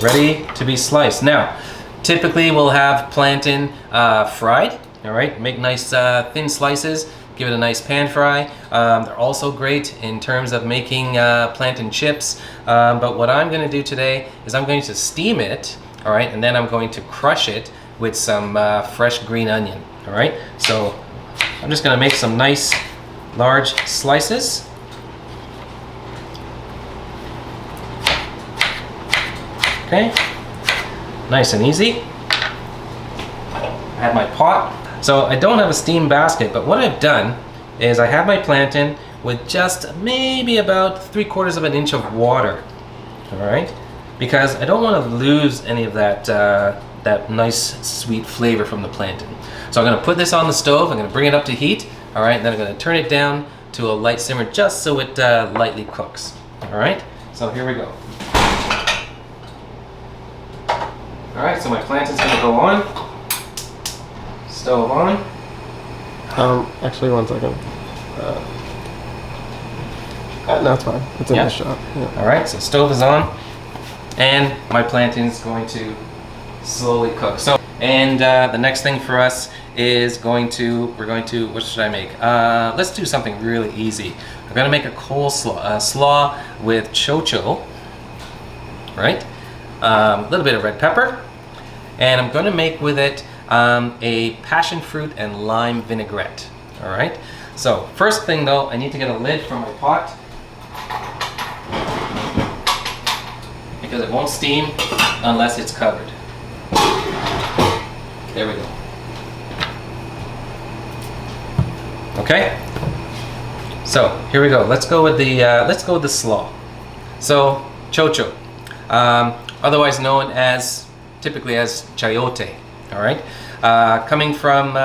ready to be sliced. Now, typically we'll have plantain fried. All right, make nice thin slices. Give it a nice pan fry. They're also great in terms of making plantain chips. But what I'm gonna do today is I'm going to steam it. All right, and then I'm going to crush it with some fresh green onion. All right, so I'm just gonna make some nice large slices. Okay, nice and easy. I have my pot. So I don't have a steam basket, but what I've done is I have my plantain with just maybe about 3/4 of an inch of water. All right. Because I don't want to lose any of that that nice sweet flavor from the plantain. So I'm going to put this on the stove. I'm going to bring it up to heat. All right, and then I'm going to turn it down to a light simmer just so it lightly cooks. All right, so here we go. All right, so my plantain's going to go on. Stove on. Actually, 1 second. No, it's fine. It's in the shot. Yeah. All right, so stove is on. And my plantain is going to slowly cook. So, and the next thing for us is what should I make? Let's do something really easy. We're gonna make a coleslaw, slaw with chocho, right? A little bit of red pepper, and I'm gonna make with it a passion fruit and lime vinaigrette, all right? So first thing though, I need to get a lid for my pot, because it won't steam unless it's covered. There we go. Okay. So here we go. Let's go with the slaw. So chocho. otherwise known as, typically as chayote, all right? Coming from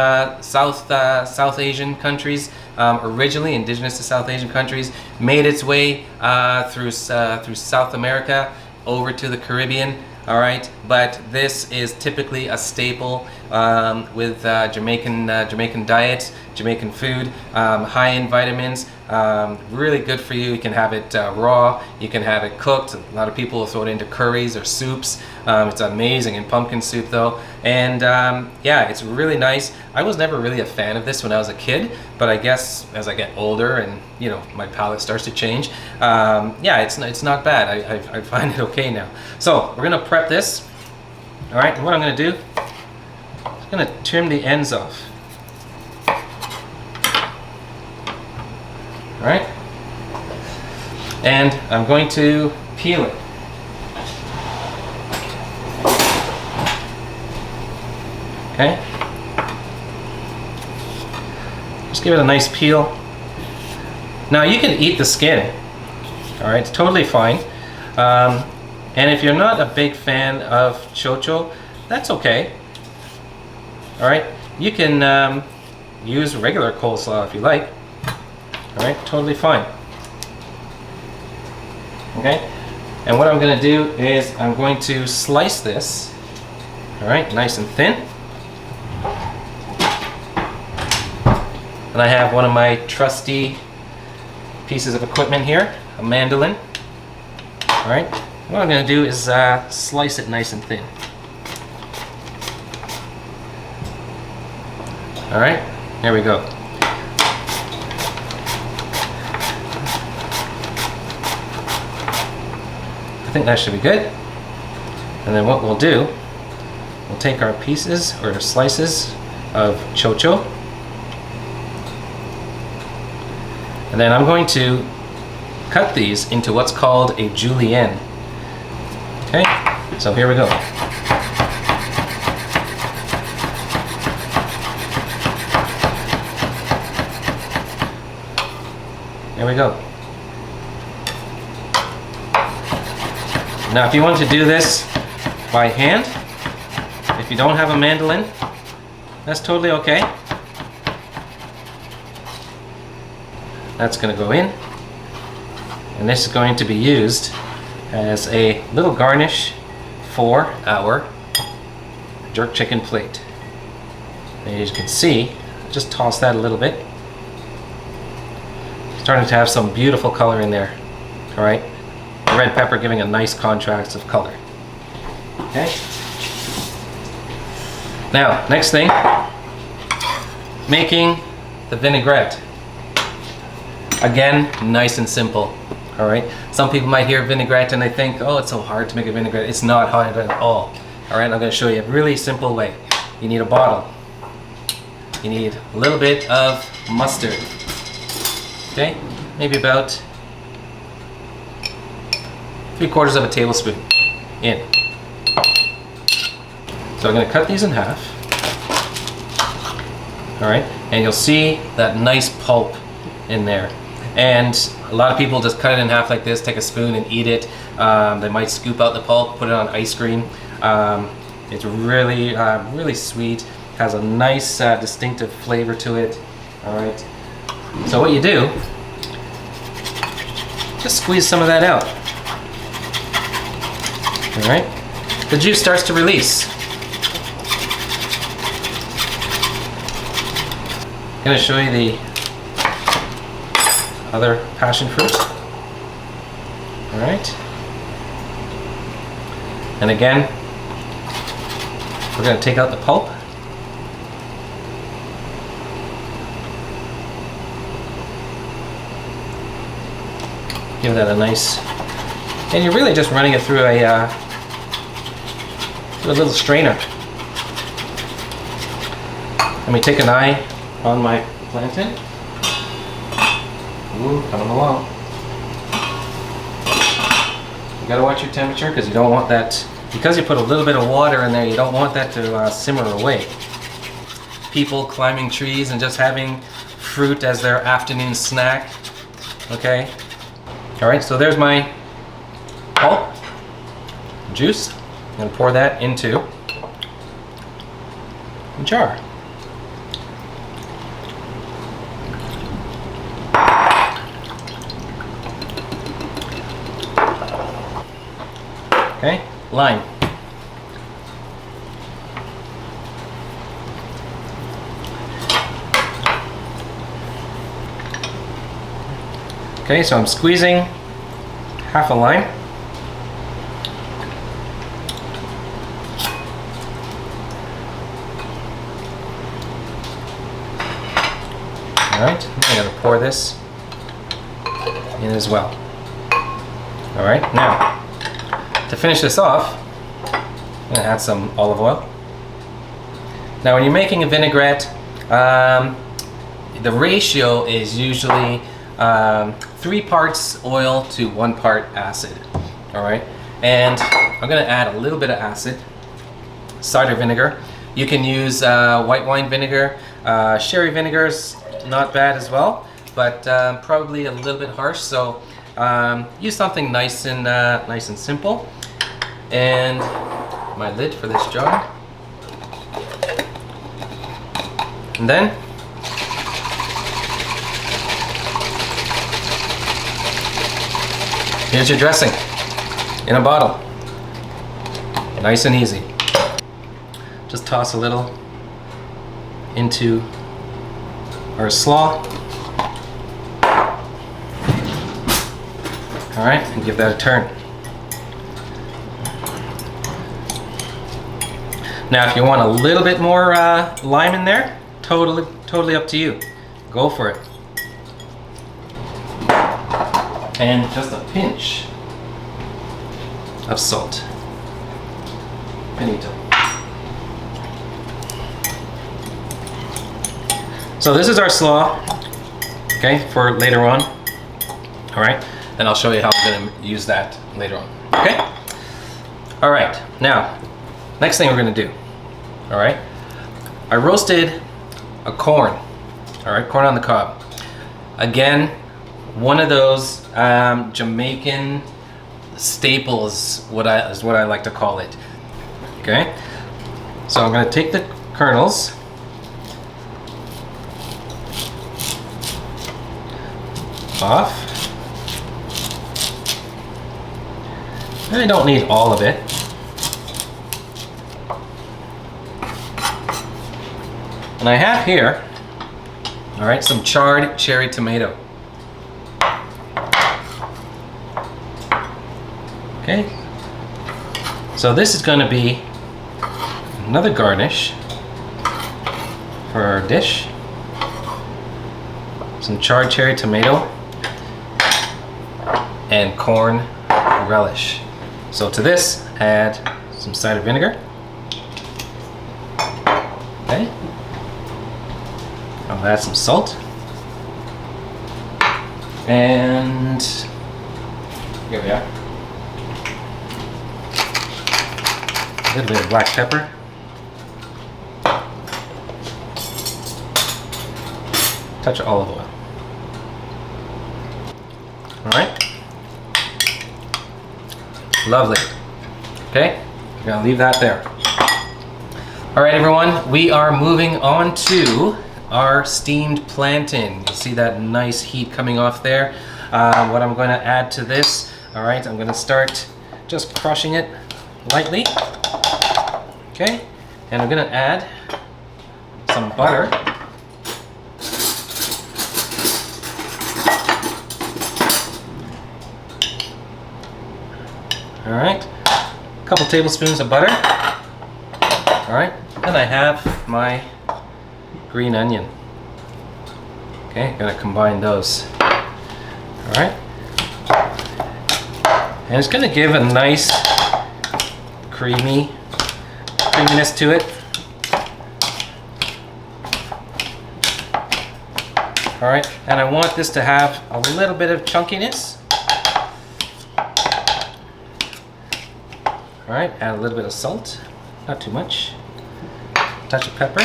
South Asian countries, originally indigenous to South Asian countries, made its way through South America over to the Caribbean, all right? But this is typically a staple with Jamaican diet, Jamaican food, high in vitamins, really good for you. You can have it raw, you can have it cooked. A lot of people will throw it into curries or soups. It's amazing in pumpkin soup though. And yeah, it's really nice. I was never really a fan of this when I was a kid, but I guess as I get older and you know my palate starts to change, yeah, it's not bad. I find it okay now. So we're gonna prep this. All right, and what I'm gonna do, I'm gonna trim the ends off. All right, and I'm going to peel it. Okay, just give it a nice peel. Now you can eat the skin, all right, it's totally fine. And if you're not a big fan of chocho, that's okay. All right, you can use regular coleslaw if you like. All right, totally fine. Okay, and what I'm going to do is I'm going to slice this, all right, nice and thin. And I have one of my trusty pieces of equipment here, a mandolin. All right, what I'm going to do is slice it nice and thin. All right, there we go. I think that should be good. And then what we'll do, we'll take our pieces or slices of chocho, and then I'm going to cut these into what's called a julienne. Okay, so here we go. There we go. Now if you want to do this by hand, if you don't have a mandolin, that's totally okay. That's going to go in, and this is going to be used as a little garnish for our jerk chicken plate. And as you can see, just toss that a little bit. Starting to have some beautiful color in there. All right, the red pepper giving a nice contrast of color. Okay. Now, next thing, making the vinaigrette. Again, nice and simple. All right. Some people might hear vinaigrette and they think, oh, it's so hard to make a vinaigrette. It's not hard at all. All right. I'm going to show you a really simple way. You need a bottle. You need a little bit of mustard. Okay. Maybe about 3/4 of a tablespoon in. So I'm going to cut these in half. All right. And you'll see that nice pulp in there. And a lot of people just cut it in half like this, take a spoon and eat it. They might scoop out the pulp, put it on ice cream. It's really, really sweet. Has a nice, distinctive flavor to it. All right. So what you do, just squeeze some of that out. All right. The juice starts to release. I'm going to show you the other passion fruit. All right. And again, we're going to take out the pulp. Give that a nice, and you're really just running it through a little strainer. Let me take an eye on my plantain. Ooh, coming along. You gotta watch your temperature because you don't want that, because you put a little bit of water in there, you don't want that to simmer away. People climbing trees and just having fruit as their afternoon snack. Okay. All right, so there's my pulp. juice and pour that into a jar. Okay, lime. Okay, so I'm squeezing half a lime. All right, I'm gonna pour this in as well. All right, now to finish this off, I'm gonna add some olive oil. Now, when you're making a vinaigrette, the ratio is usually 3 parts oil to 1 part acid. All right, and I'm gonna add a little bit of acid, cider vinegar. You can use white wine vinegar. Sherry vinegar's not bad as well, but probably a little bit harsh. So use something nice and simple. And my lid for this jar. And then here's your dressing in a bottle. Nice and easy. Just toss a little into our slaw. All right, and give that a turn. Now, if you want a little bit more lime in there, totally up to you. Go for it. And just a pinch of salt. Finito. So this is our slaw, okay, for later on. All right, and I'll show you how I'm gonna use that later on, okay? All right, now, next thing we're gonna do, all right? I roasted a corn, all right, corn on the cob. Again, one of those Jamaican staples, is what I like to call it, okay? So I'm gonna take the kernels, off. And I don't need all of it. And I have here, all right, some charred cherry tomato. Okay. So this is going to be another garnish for our dish. Some charred cherry tomato and corn relish. So to this, add some cider vinegar. Okay. I'll add some salt. And here we are. A little bit of black pepper. Touch of olive oil. All right. Lovely. Okay, I'm gonna leave that there. All right, everyone, we are moving on to our steamed plantain. You see that nice heat coming off there. What I'm going to add to this, all right, I'm going to start just crushing it lightly. Okay, and I'm going to add some butter. All right, a couple tablespoons of butter. All right, and I have my green onion. Okay, gonna combine those. All right, and it's gonna give a nice creaminess to it. All right, and I want this to have a little bit of chunkiness. All right, add a little bit of salt, not too much. Touch of pepper.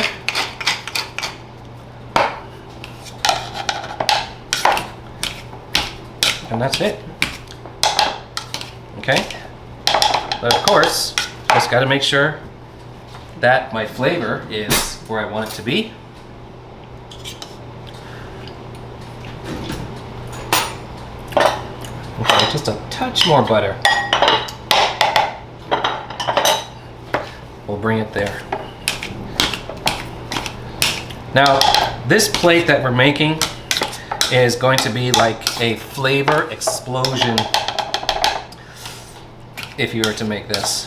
And that's it. Okay, But of course, just got to make sure that my flavor is where I want it to be. Okay, just a touch more butter. We'll bring it there. Now, this plate that we're making is going to be like a flavor explosion if you were to make this.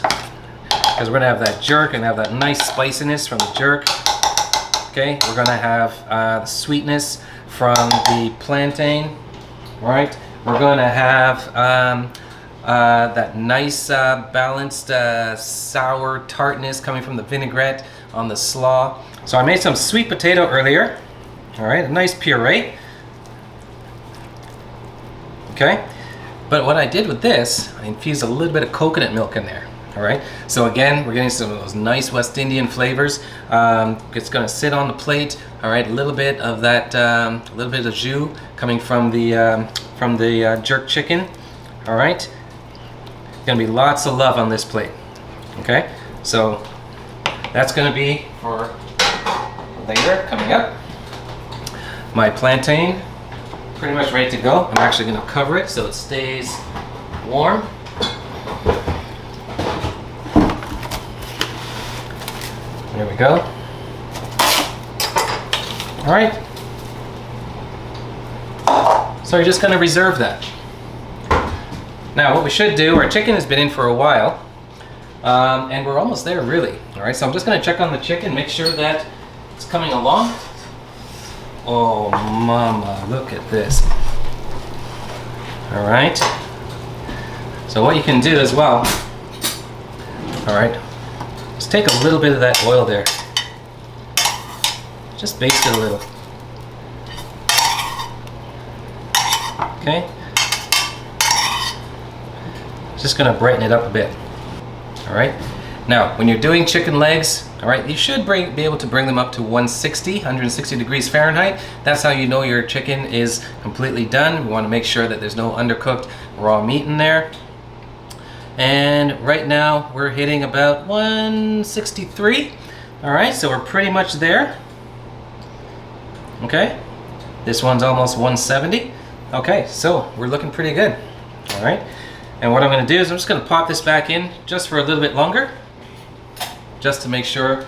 Because we're gonna have that jerk and have that nice spiciness from the jerk. Okay, we're gonna have the sweetness from the plantain, right? We're gonna have that nice balanced sour tartness coming from the vinaigrette on the slaw. So I made some sweet potato earlier, all right, a nice puree. Okay, but what I did with this, I infused a little bit of coconut milk in there. All right, so again, we're getting some of those nice West Indian flavors. It's gonna sit on the plate. All right, a little bit of that, a little bit of jus coming from the jerk chicken. All right, gonna be lots of love on this plate. Okay, so that's gonna be for later, coming up. My plantain, pretty much ready to go. I'm actually gonna cover it so it stays warm. There we go. All right. So you're just gonna reserve that. Now what we should do, our chicken has been in for a while, and we're almost there really. All right, so I'm just gonna check on the chicken, make sure that it's coming along. Oh mama, look at this. All right. So what you can do as well, all right, just take a little bit of that oil there. Just baste it a little. Okay. Just gonna brighten it up a bit. All right. Now, when you're doing chicken legs, all right, you should be able to bring them up to 160 degrees Fahrenheit. That's how you know your chicken is completely done. We want to make sure that there's no undercooked raw meat in there. And right now we're hitting about 163. All right, so we're pretty much there. Okay, this one's almost 170. Okay, so we're looking pretty good. All right, and what I'm going to do is I'm just going to pop this back in just for a little bit longer, just to make sure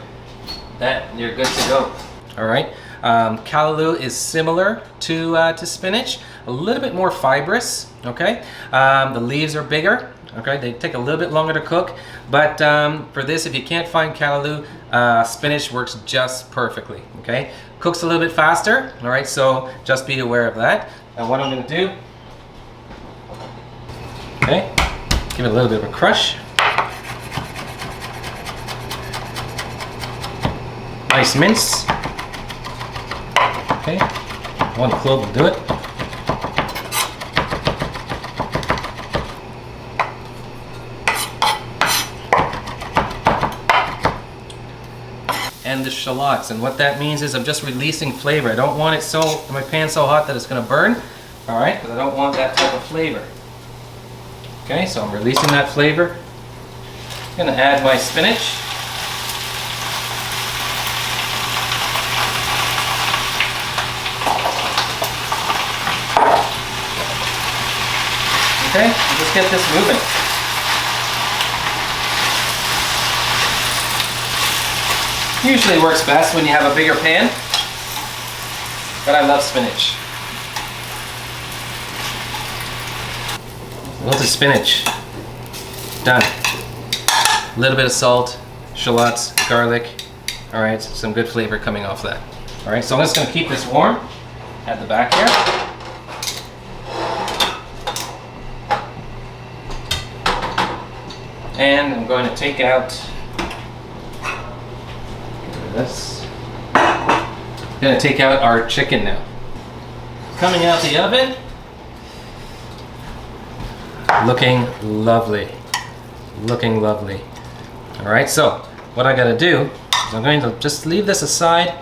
that you're good to go. All right, callaloo is similar to spinach, a little bit more fibrous. Okay, the leaves are bigger. Okay, they take a little bit longer to cook, but for this, if you can't find callaloo, spinach works just perfectly. Okay, cooks a little bit faster. All right, so just be aware of that. And what I'm going to do, okay, give it a little bit of a crush. Nice mince. Okay, one clove will do it. And the shallots, and what that means is I'm just releasing flavor. I don't want it so my pan so hot that it's going to burn. All right, because I don't want that type of flavor. Okay, so I'm releasing that flavor. I'm going to add my spinach. Okay, just get this moving. Usually works best when you have a bigger pan, but I love spinach. Wilted spinach, done. A little bit of salt, shallots, garlic. All right, some good flavor coming off that. All right, so I'm just gonna keep this warm at the back here. And I'm going to take out this. I'm going to take out our chicken now. Coming out the oven. Looking lovely. Looking lovely. All right, so what I got to do is I'm going to just leave this aside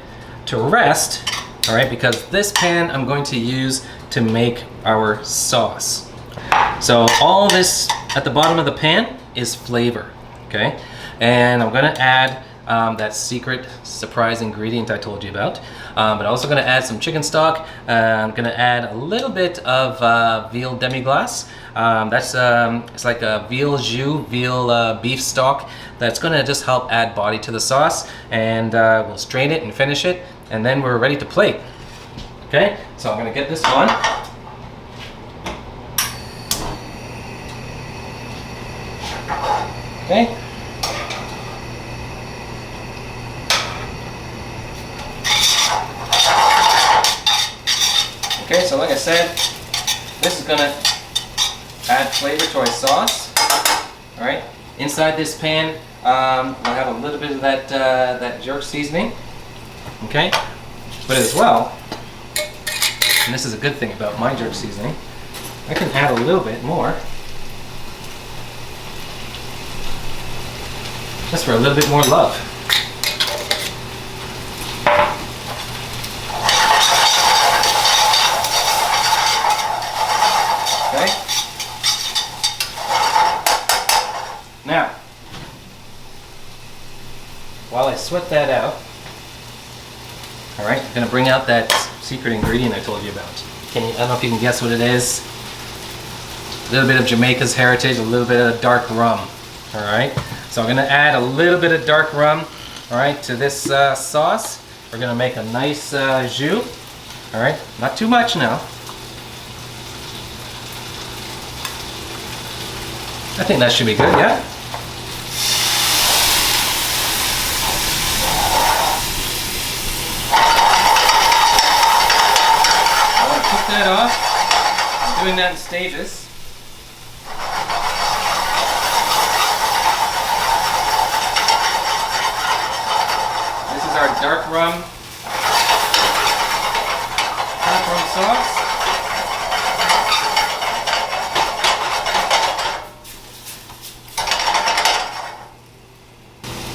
to rest. All right, because this pan I'm going to use to make our sauce. So all this at the bottom of the pan is flavor, okay? And I'm gonna add that secret surprise ingredient I told you about. But I'm also gonna add some chicken stock. I'm gonna add a little bit of veal demi-glace. It's like a veal jus, veal beef stock that's gonna just help add body to the sauce. And we'll strain it and finish it, and then we're ready to plate. Okay, so I'm gonna get this on. Okay. Okay, so like I said, this is gonna add flavor to our sauce. All right. Inside this pan, we'll have a little bit of that jerk seasoning. Okay. But as well, and this is a good thing about my jerk seasoning, I can add a little bit more, just for a little bit more love. Okay. Now, while I sweat that out, all right, I'm gonna bring out that secret ingredient I told you about. I don't know if you can guess what it is. A little bit of Jamaica's heritage, a little bit of dark rum. All right, so I'm gonna add a little bit of dark rum, all right, to this sauce. We're gonna make a nice jus. All right, not too much now. I think that should be good, yeah? I want to cook that off. I'm doing that in stages. This is our dark rum sauce.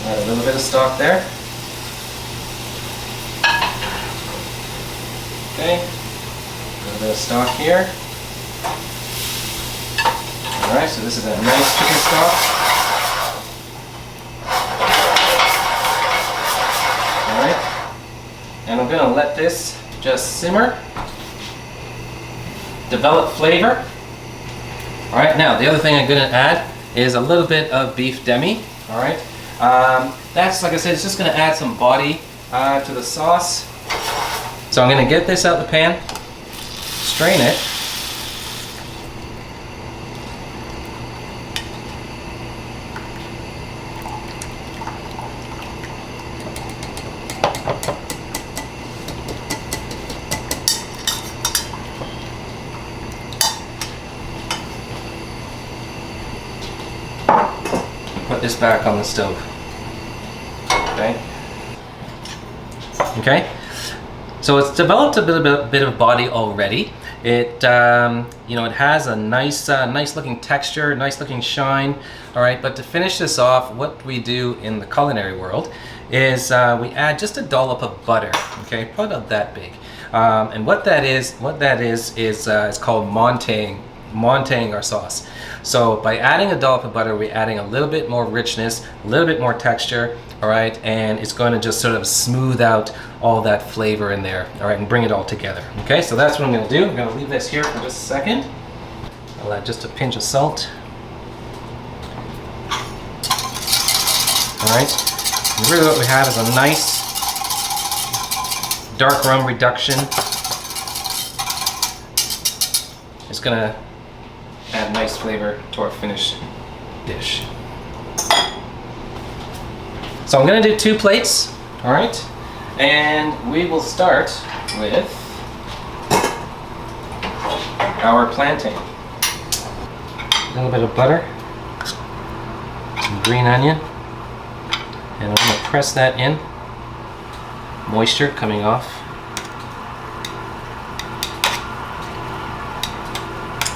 Add a little bit of stock there. Okay, a little bit of stock here. Alright, so this is a nice chicken stock. Alright, and I'm going to let this just simmer, develop flavor. Alright, now the other thing I'm going to add is a little bit of beef demi. Alright. That's, like I said, it's just going to add some body to the sauce. So I'm going to get this out the pan, strain it. Put this back on the stove. Okay. Okay. So it's developed a bit of body already. It it has a nice looking texture, nice looking shine. All right. But to finish this off, what we do in the culinary world is we add just a dollop of butter. Okay, probably about that big. And what that is it's called montaing our sauce. So by adding a dollop of butter, we're adding a little bit more richness, a little bit more texture, all right, and it's going to just sort of smooth out all that flavor in there, all right, and bring it all together. Okay, so that's what I'm going to do. I'm going to leave this here for just a second. I'll add just a pinch of salt. All right, and really what we have is a nice dark rum reduction. It's going to add nice flavor to our finished dish. So I'm going to do 2 plates, all right? And we will start with our plantain. A little bit of butter, some green onion, and I'm going to press that in. Moisture coming off.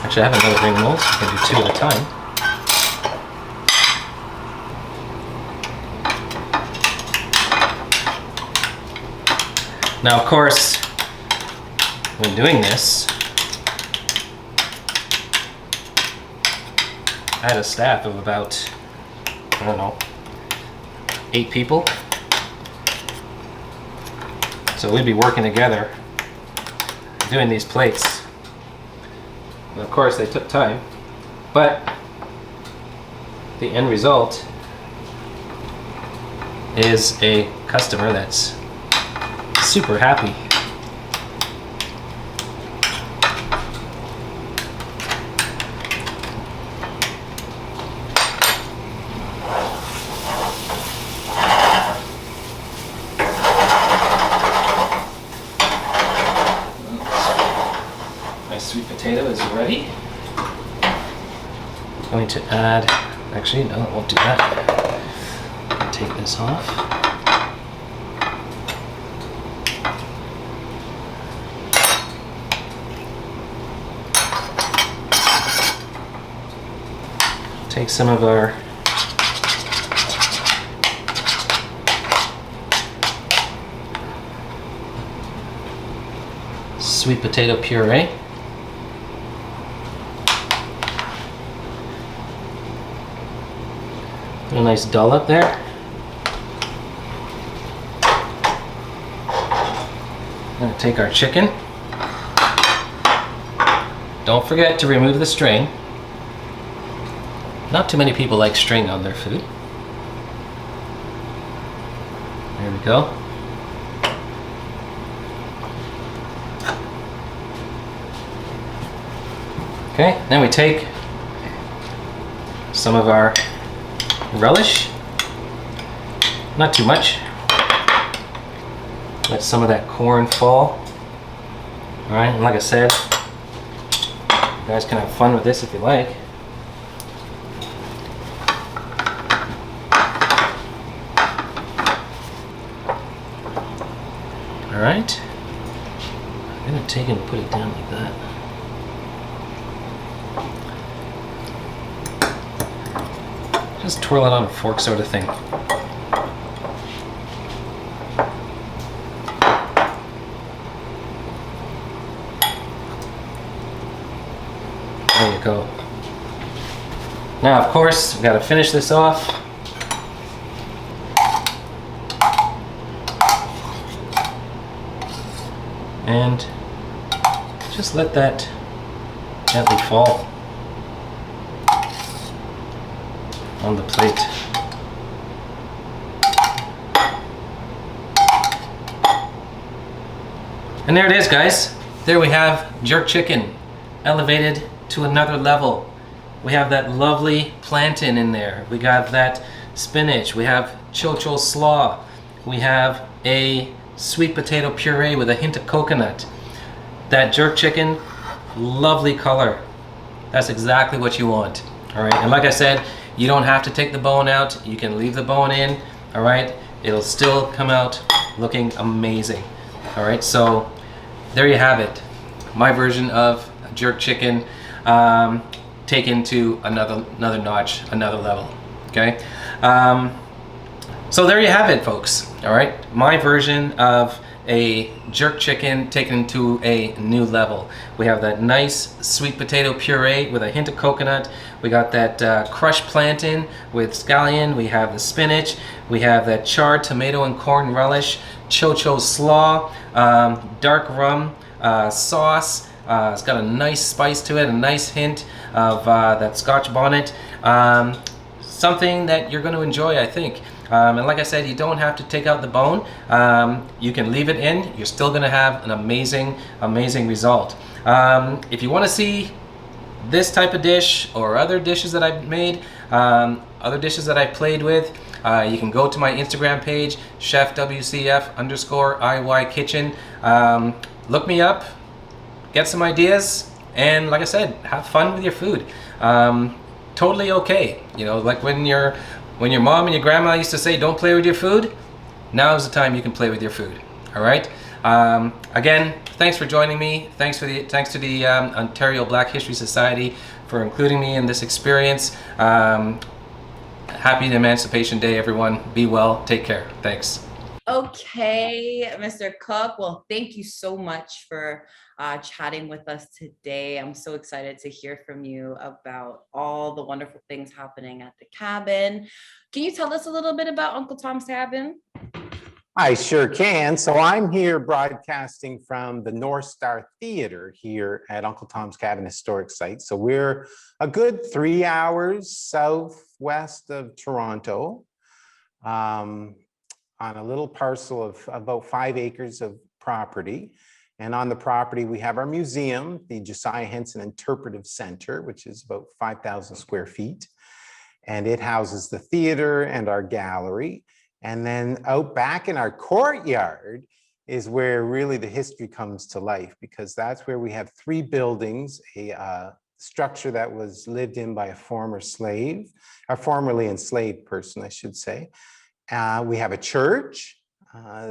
Actually, I have another ring mold, so I can do 2 at a time. Now, of course, when doing this, I had a staff of about I don't know, 8 people. So we'd be working together doing these plates. And of course they took time, but the end result is a customer that's super happy. My sweet potato is ready. I'm going to add, actually no, I won't do that. Take this off. Take some of our sweet potato puree. Put a nice dollop there. Gonna take our chicken. Don't forget to remove the string. Not too many people like string on their food. There we go. Okay, then we take some of our relish. Not too much. Let some of that corn fall. Alright, and like I said, you guys can have fun with this if you like. Alright. I'm going to take it and put it down like that. Just twirl it on a fork sort of thing. There you go. Now, of course, we've got to finish this off. And just let that gently fall on the plate. And there it is, guys. There we have jerk chicken elevated to another level. We have that lovely plantain in there. We got that spinach. We have chocho slaw. We have a sweet potato puree with a hint of coconut. That jerk chicken, lovely color. That's exactly what you want. All right, and like I said, you don't have to take the bone out. You can leave the bone in. All right, it'll still come out looking amazing. All right, so there you have it. My version of jerk chicken taken to another notch, another level. Okay, so there you have it, folks. All right, my version of a jerk chicken taken to a new level. We have that nice sweet potato puree with a hint of coconut. We got that crushed plantain with scallion. We have the spinach. We have that charred tomato and corn relish, chocho slaw, dark rum sauce. It's got a nice spice to it, a nice hint of that Scotch bonnet. Something that you're going to enjoy, I think. And like I said, you don't have to take out the bone. You can leave it in. You're still going to have an amazing, amazing result. If you want to see this type of dish or other dishes that I've made, other dishes that I've played with, you can go to my Instagram page, chefwcf_IY kitchen. Look me up, get some ideas, and like I said, have fun with your food. Totally okay. You know, like when your mom and your grandma used to say, don't play with your food, now is the time you can play with your food. All right. Again, thanks for joining me. Thanks to the Ontario Black History Society for including me in this experience. Happy Emancipation Day, everyone. Be well. Take care. Thanks. Okay, Mr. Cook. Well, thank you so much for chatting with us today. I'm so excited to hear from you about all the wonderful things happening at the cabin. Can you tell us a little bit about Uncle Tom's Cabin? I sure can. So I'm here broadcasting from the North Star Theater here at Uncle Tom's Cabin Historic Site. So we're a good 3 hours southwest of Toronto, on a little parcel of about 5 acres of property. And on the property, we have our museum, the Josiah Henson Interpretive Center, which is about 5,000 square feet. And it houses the theater and our gallery. And then out back in our courtyard is where really the history comes to life, because that's where we have 3 buildings, a structure that was lived in by a former slave, a formerly enslaved person, I should say. We have a church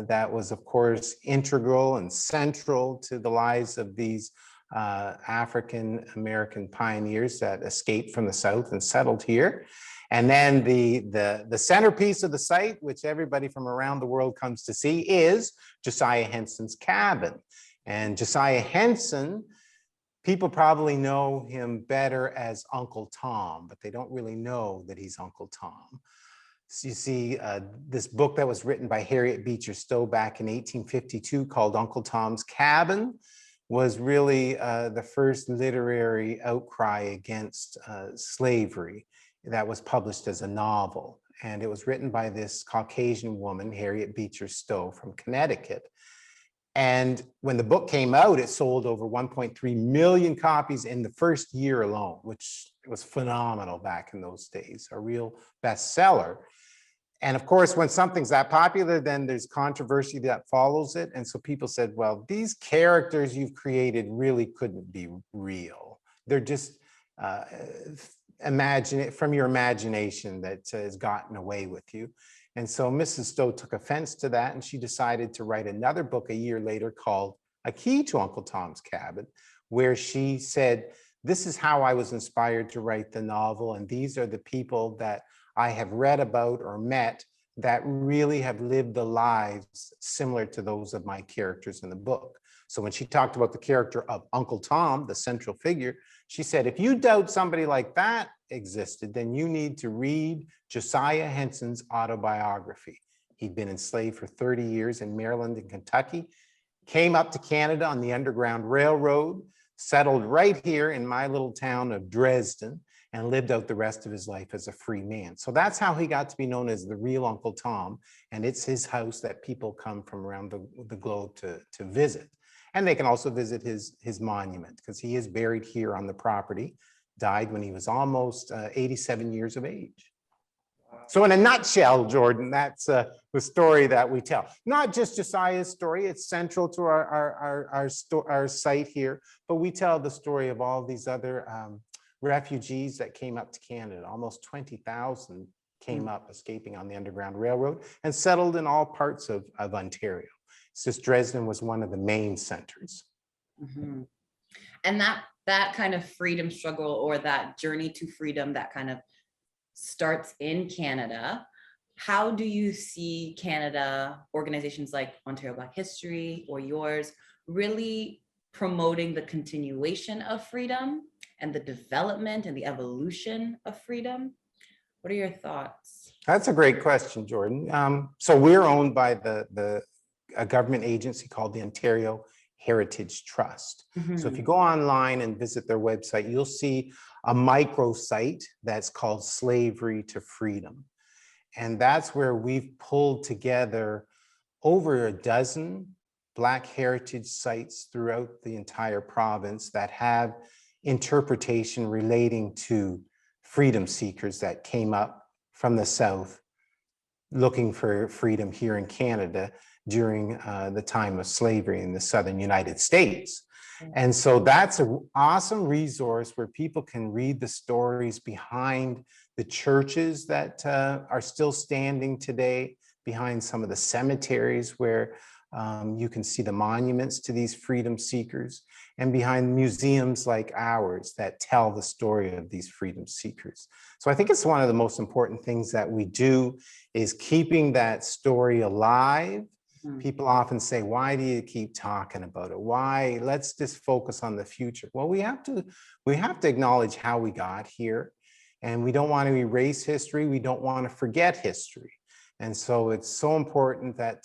that was, of course, integral and central to the lives of these African-American pioneers that escaped from the South and settled here. And then the centerpiece of the site, which everybody from around the world comes to see, is Josiah Henson's cabin. And Josiah Henson, people probably know him better as Uncle Tom, but they don't really know that he's Uncle Tom. So you see, this book that was written by Harriet Beecher Stowe back in 1852 called Uncle Tom's Cabin was really the first literary outcry against slavery that was published as a novel. And it was written by this Caucasian woman, Harriet Beecher Stowe from Connecticut. And when the book came out, it sold over 1.3 million copies in the first year alone, which was phenomenal back in those days, a real bestseller. And of course, when something's that popular, then there's controversy that follows it. And so people said, well, these characters you've created really couldn't be real. They're just imagine it from your imagination that has gotten away with you. And so Mrs. Stowe took offense to that, and she decided to write another book a year later called A Key to Uncle Tom's Cabin, where she said, this is how I was inspired to write the novel, and these are the people that I have read about or met that really have lived the lives similar to those of my characters in the book. So when she talked about the character of Uncle Tom, the central figure, she said, if you doubt somebody like that existed, then you need to read Josiah Henson's autobiography. He'd been enslaved for 30 years in Maryland and Kentucky, came up to Canada on the Underground Railroad, settled right here in my little town of Dresden, and lived out the rest of his life as a free man. So that's how he got to be known as the real Uncle Tom. And it's his house that people come from around the globe to visit. And they can also visit his monument, because he is buried here on the property, died when he was almost 87 years of age. So in a nutshell, Jordyn, that's the story that we tell. Not just Josiah's story, it's central to our site here, but we tell the story of all these other refugees that came up to Canada. Almost 20,000 came up escaping on the Underground Railroad and settled in all parts of Ontario. It's just Dresden was one of the main centers. Mm-hmm. And that kind of freedom struggle, or that journey to freedom, that kind of starts in Canada. How do you see Canada, organizations like Ontario Black History or yours, really promoting the continuation of freedom and the development and the evolution of freedom? What are your thoughts? That's a great question, Jordyn. So we're owned by a government agency called the Ontario Heritage Trust. Mm-hmm. So if you go online and visit their website, you'll see a microsite that's called Slavery to Freedom. And that's where we've pulled together over a dozen Black heritage sites throughout the entire province that have interpretation relating to freedom seekers that came up from the South looking for freedom here in Canada during the time of slavery in the Southern United States. And so that's an awesome resource where people can read the stories behind the churches that are still standing today, behind some of the cemeteries where You can see the monuments to these freedom seekers, and behind museums like ours that tell the story of these freedom seekers. So I think it's one of the most important things that we do is keeping that story alive. People often say, why do you keep talking about it? Why? Let's just focus on the future. Well, we have to acknowledge how we got here, and we don't want to erase history. We don't want to forget history. And so it's so important that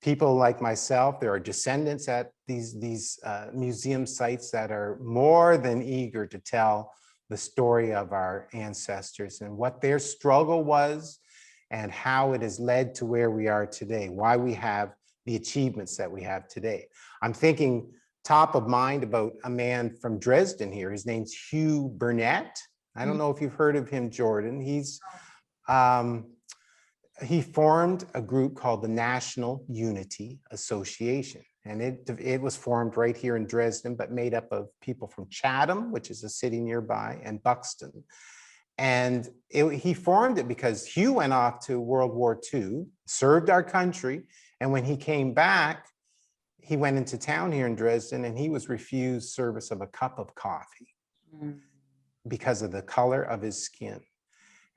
people like myself, there are descendants at these museum sites that are more than eager to tell the story of our ancestors and what their struggle was and how it has led to where we are today, why we have the achievements that we have today. I'm thinking top of mind about a man from Dresden here. His name's Hugh Burnett. I don't know if you've heard of him, Jordyn. He formed a group called the National Unity Association. And it was formed right here in Dresden, but made up of people from Chatham, which is a city nearby, and Buxton. And he formed it because Hugh went off to World War II, served our country. And when he came back, he went into town here in Dresden and he was refused service of a cup of coffee because of the color of his skin.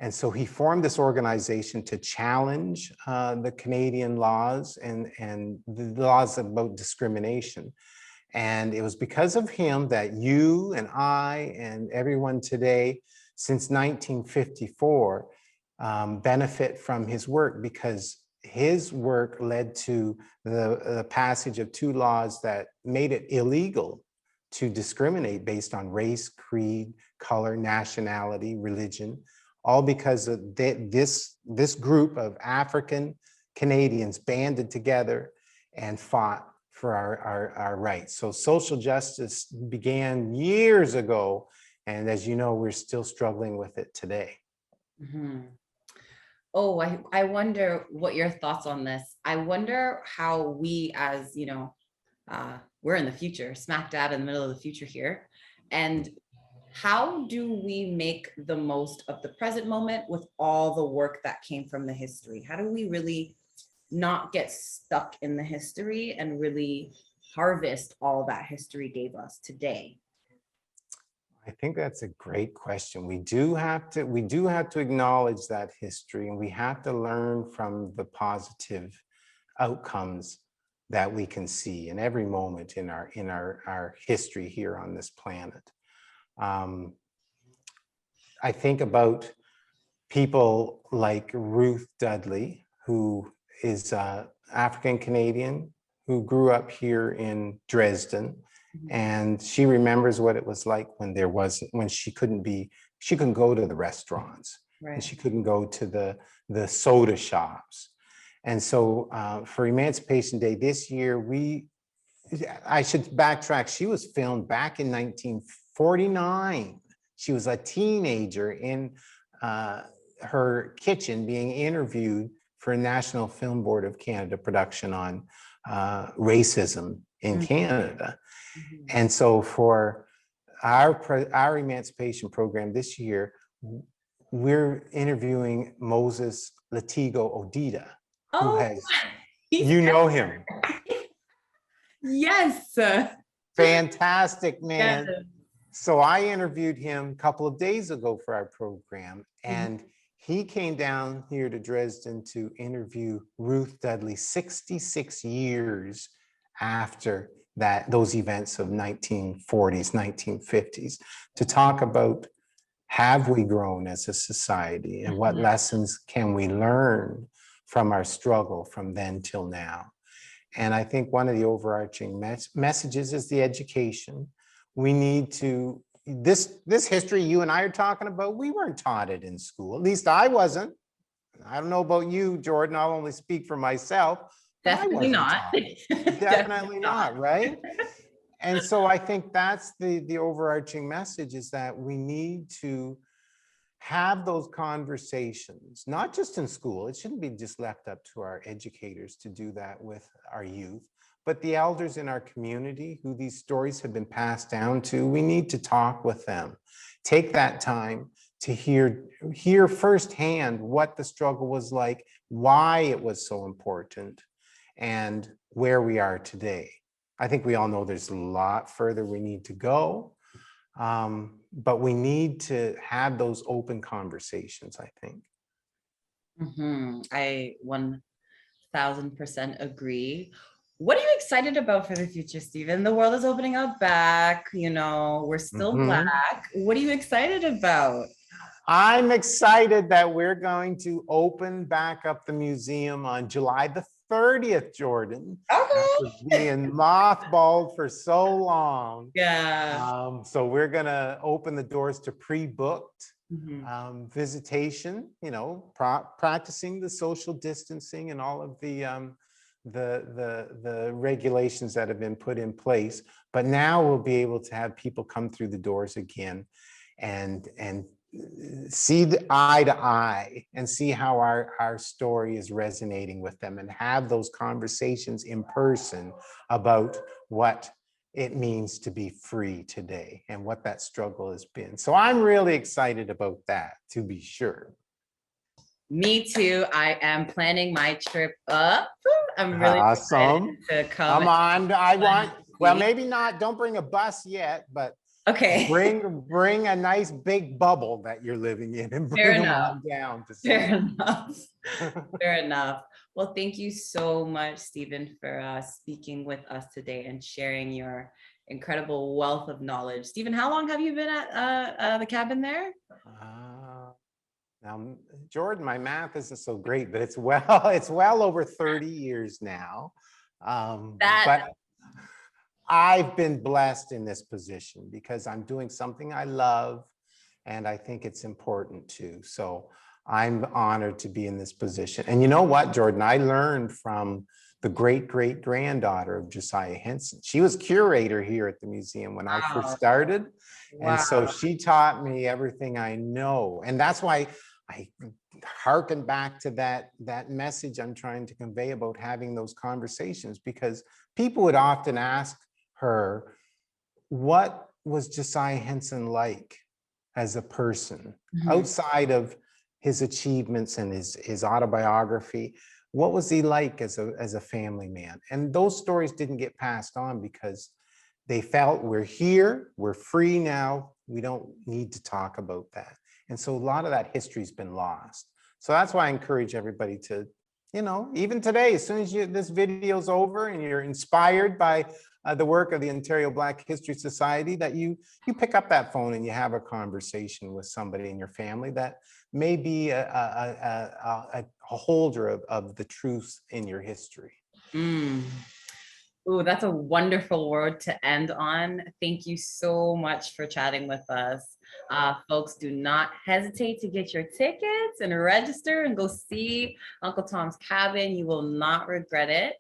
And so he formed this organization to challenge the Canadian laws and the laws about discrimination. And it was because of him that you and I and everyone today since 1954 benefit from his work, because his work led to the passage of 2 laws that made it illegal to discriminate based on race, creed, color, nationality, religion, all because of this group of African Canadians banded together and fought for our rights. So social justice began years ago, and as you know, we're still struggling with it today. Oh, I wonder what your thoughts on this. I wonder how we, as we're in the future, smack dab in the middle of the future here, and how do we make the most of the present moment with all the work that came from the history? How do we really not get stuck in the history and really harvest all that history gave us today? I think that's a great question. We do have to acknowledge that history, and we have to learn from the positive outcomes that we can see in every moment in our history here on this planet. I think about people like Ruth Dudley, who is African Canadian, who grew up here in Dresden. And she remembers what it was like when she couldn't go to the restaurants, right, and she couldn't go to the soda shops. And so for Emancipation Day this year, I should backtrack. She was filmed back in 1949. She was a teenager in her kitchen being interviewed for a National Film Board of Canada production on racism in Canada. And so for our emancipation program this year, we're interviewing Moses Latigo Odida, who has, you know him. Yes. Fantastic man. Yes. So I interviewed him a couple of days ago for our program, and he came down here to Dresden to interview Ruth Dudley 66 years after those events of 1940s, 1950s, to talk about, have we grown as a society, and what lessons can we learn from our struggle from then till now? And I think one of the overarching messages is the education. We need to, this history you and I are talking about, we weren't taught it in school. At least I wasn't. I don't know about you, Jordyn, I'll only speak for myself. Definitely not. Definitely not, right? And so I think that's the overarching message, is that we need to have those conversations, not just in school. It shouldn't be just left up to our educators to do that with our youth, but the elders in our community who these stories have been passed down to. We need to talk with them, take that time to hear firsthand what the struggle was like, why it was so important, and where we are today. I think we all know there's a lot further we need to go, but we need to have those open conversations, I think. I 1000% agree. What are you excited about for the future, Stephen? The world is opening up back, you know, we're still Black. What are you excited about? I'm excited that we're going to open back up the museum on July the 30th, Jordyn. After being mothballed for so long. Yeah. So we're gonna open the doors to pre-booked visitation, you know, practicing the social distancing and all of the regulations that have been put in place. But now we'll be able to have people come through the doors again and see the eye to eye and see how our story is resonating with them, and have those conversations in person about what it means to be free today and what that struggle has been. So I'm really excited about that, to be sure. Me too. I am planning my trip up. I'm really awesome excited to come. Well, maybe not, don't bring a bus yet, but okay. Bring a nice big bubble that you're living in and bring them on down. Fair enough. Fair enough. Well, thank you so much, Stephen, for speaking with us today and sharing your incredible wealth of knowledge. Stephen, how long have you been at the cabin there? Now, Jordyn, my math isn't so great, but it's well over 30 years now. But I've been blessed in this position because I'm doing something I love, and I think it's important too. So I'm honored to be in this position. And you know what, Jordyn, I learned from the great-great-granddaughter of Josiah Henson. She was curator here at the museum when I first started. And so she taught me everything I know. And that's why I hearken back to that message I'm trying to convey about having those conversations, because people would often ask her, what was Josiah Henson like as a person outside of his achievements and his autobiography? What was he like as a family man? And those stories didn't get passed on because they felt, we're here, we're free now, we don't need to talk about that. And so a lot of that history's been lost. So that's why I encourage everybody to, you know, even today, as soon as this video's over and you're inspired by the work of the Ontario Black History Society, that you pick up that phone and you have a conversation with somebody in your family that may be a holder of the truth in your history. Ooh, that's a wonderful word to end on. Thank you so much for chatting with us. Folks, do not hesitate to get your tickets and register and go see Uncle Tom's Cabin. You will not regret it.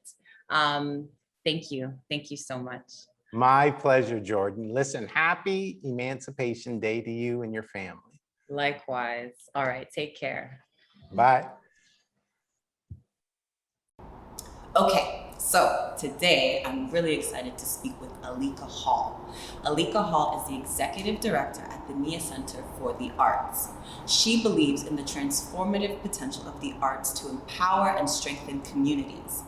Thank you. Thank you so much. My pleasure, Jordyn. Listen, happy Emancipation Day to you and your family. Likewise. All right, take care. Bye. Okay, so today I'm really excited to speak with Alica Hall. Alica Hall is the executive director at the Nia Center for the Arts. She believes in the transformative potential of the arts to empower and strengthen communities.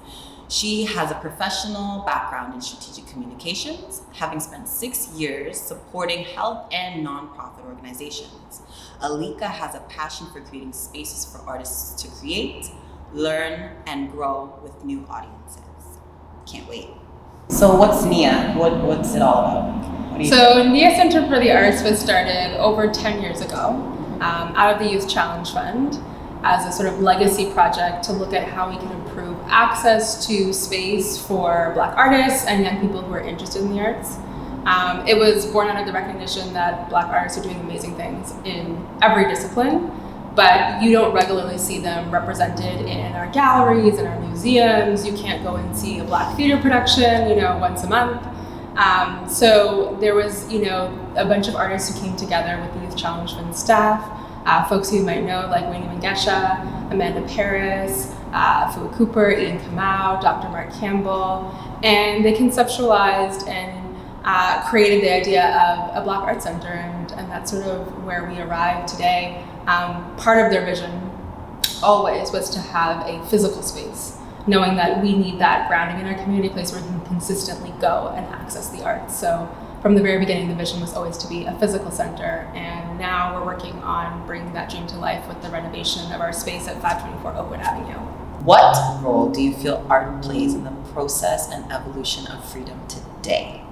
She has a professional background in strategic communications, having spent 6 years supporting health and nonprofit organizations. Alica has a passion for creating spaces for artists to create, learn, and grow with new audiences. Can't wait. So what's Nia? What's it all about? So Nia Center for the Arts was started over 10 years ago out of the Youth Challenge Fund as a sort of legacy project to look at how we can improve access to space for Black artists and young people who are interested in the arts. It was born out of the recognition that Black artists are doing amazing things in every discipline, but you don't regularly see them represented in our galleries, in our museums. You can't go and see a Black theater production, once a month. So there was, a bunch of artists who came together with the Youth Challenge Fund staff, folks who you might know like Wayne Mangesha, Amanda Paris, Phil Cooper, Ian Kamau, Dr. Mark Campbell, and they conceptualized and created the idea of a Black Art Center, and that's sort of where we arrived today. Part of their vision always was to have a physical space knowing that we need that grounding in our community, a place where we can consistently go and access the arts. So from the very beginning, the vision was always to be a physical center, and now we're working on bringing that dream to life with the renovation of our space at 524 Oakwood Avenue. What role do you feel art plays in the process and evolution of freedom today?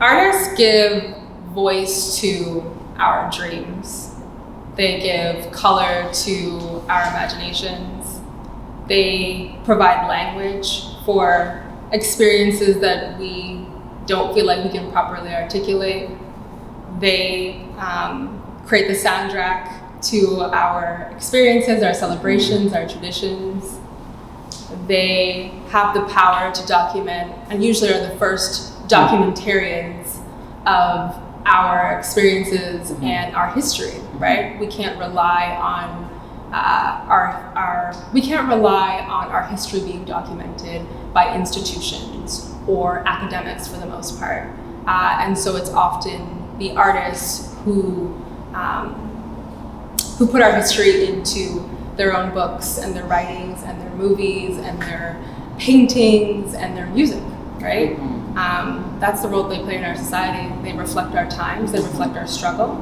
Artists give voice to our dreams. They give color to our imaginations. They provide language for experiences that we don't feel like we can properly articulate. They create the soundtrack to our experiences, our celebrations, our traditions. They have the power to document, and usually are the first documentarians of our experiences and our history, right? We can't rely on our history being documented by institutions or academics for the most part. And so it's often the artists who put our history into their own books and their writings and their movies and their paintings and their music, right? That's the role they play in our society. They reflect our times, they reflect our struggle.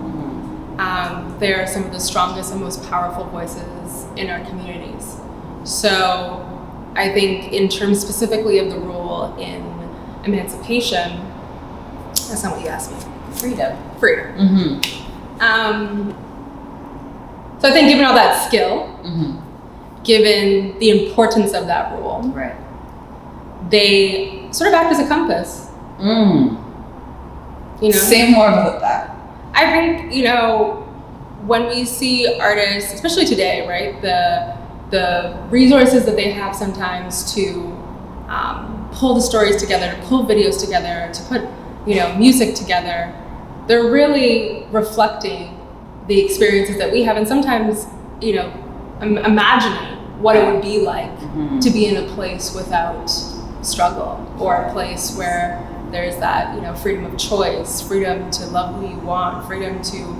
They are some of the strongest and most powerful voices in our communities. So I think in terms specifically of the role in emancipation, that's not what you asked me. Freedom. So I think given all that skill, given the importance of that role, right, they sort of act as a compass. Say more about that. I think, when we see artists, especially today, right, the resources that they have sometimes to pull the stories together, to pull videos together, to put, music together, they're really reflecting the experiences that we have, and sometimes, imagining what it would be like to be in a place without struggle, or a place where there's that, freedom of choice, freedom to love who you want, freedom to,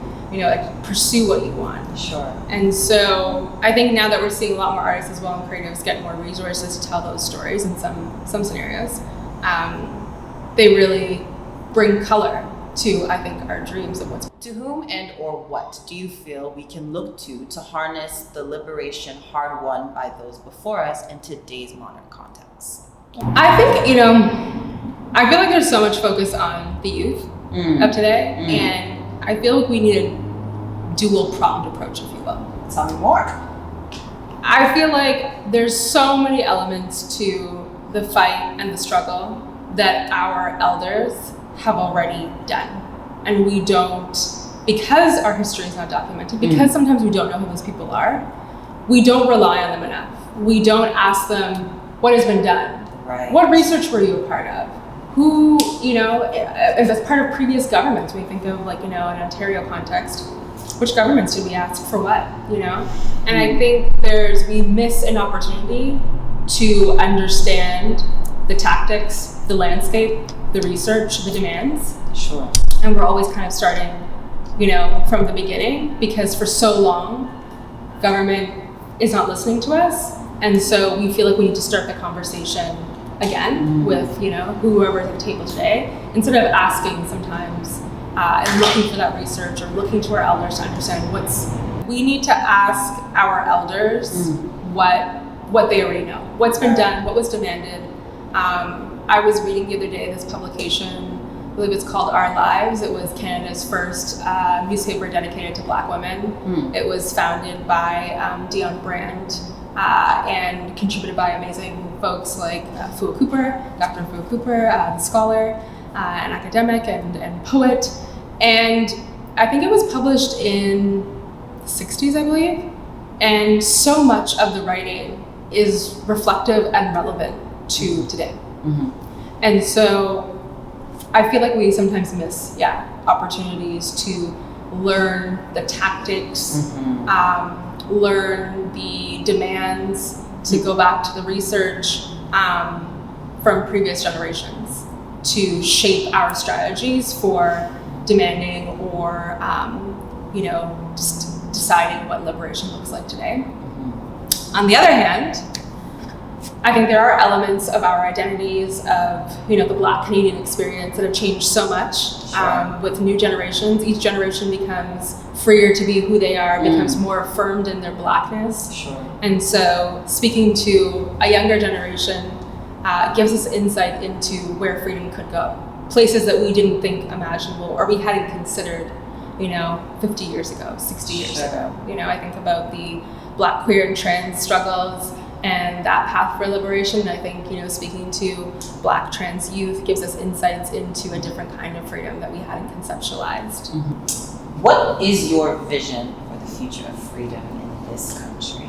pursue what you want. Sure. And so I think now that we're seeing a lot more artists as well and creatives get more resources to tell those stories in some scenarios, they really bring color to, I think, our dreams of what's. To whom and or what do you feel we can look to harness the liberation hard won by those before us in today's modern context? I think, I feel like there's so much focus on the youth of today, and I feel like we need a dual-pronged approach, if you will. Tell me more. I feel like there's so many elements to the fight and the struggle that our elders have already done. And we don't, because our history is not documented, because sometimes we don't know who those people are, we don't rely on them enough. We don't ask them what has been done. Right. What research were you a part of? Who, as part of previous governments, we think of in Ontario context, which governments did we ask for what, And I think we miss an opportunity to understand the tactics, the landscape, the research, the demands. Sure. And we're always kind of starting, from the beginning, because for so long, government is not listening to us. And so we feel like we need to start the conversation again with, whoever's at the table today, instead of asking sometimes and looking for that research or looking to our elders to understand we need to ask our elders what they already know, what's been done, what was demanded. I was reading the other day this publication, I believe it's called Our Lives. It was Canada's first newspaper dedicated to Black women. It was founded by Dion Brand and contributed by amazing folks like Dr. Fua Cooper, the scholar, an academic and poet. And I think it was published in the 60s, I believe. And so much of the writing is reflective and relevant to today. And so I feel like we sometimes miss, opportunities to learn the tactics, learn the demands, to go back to the research from previous generations to shape our strategies for demanding or, just deciding what liberation looks like today. On the other hand, I think there are elements of our identities of, the Black Canadian experience that have changed so much with new generations. Each generation becomes freer to be who they are, becomes more affirmed in their Blackness. Sure. And so speaking to a younger generation gives us insight into where freedom could go. Places that we didn't think imaginable or we hadn't considered, 50 years ago, 60 years ago. I think about the Black, queer, and trans struggles and that path for liberation. I think, speaking to Black trans youth gives us insights into a different kind of freedom that we hadn't conceptualized. What is your vision for the future of freedom in this country?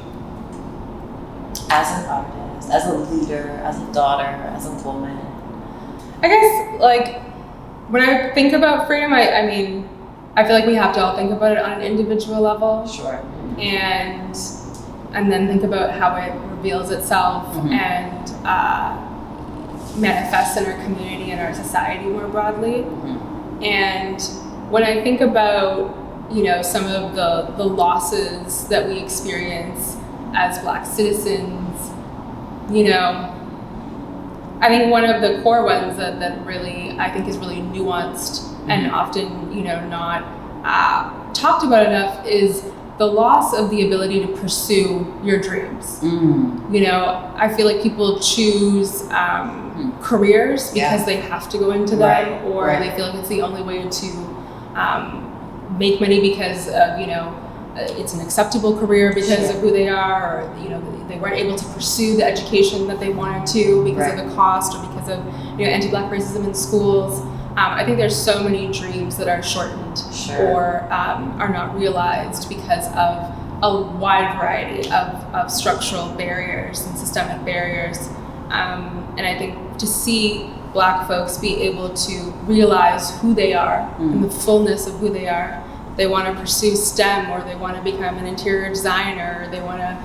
As an artist, as a leader, as a daughter, as a woman? I guess, when I think about freedom, I feel like we have to all think about it on an individual level. Sure. And then think about how it reveals itself and manifests in our community and our society more broadly. And when I think about, some of the losses that we experience as Black citizens, I think one of the core ones that really, I think is really nuanced and often, not talked about enough is the loss of the ability to pursue your dreams. I feel like people choose careers because they have to go into them, or they feel like it's the only way to make money because of, it's an acceptable career because of who they are, or they weren't able to pursue the education that they wanted to because of the cost or because of anti-Black racism in schools. I think there's so many dreams that are shortened or are not realized because of a wide variety of structural barriers and systemic barriers. And I think to see Black folks be able to realize who they are and the fullness of who they are. They want to pursue STEM, or they want to become an interior designer, or they want to,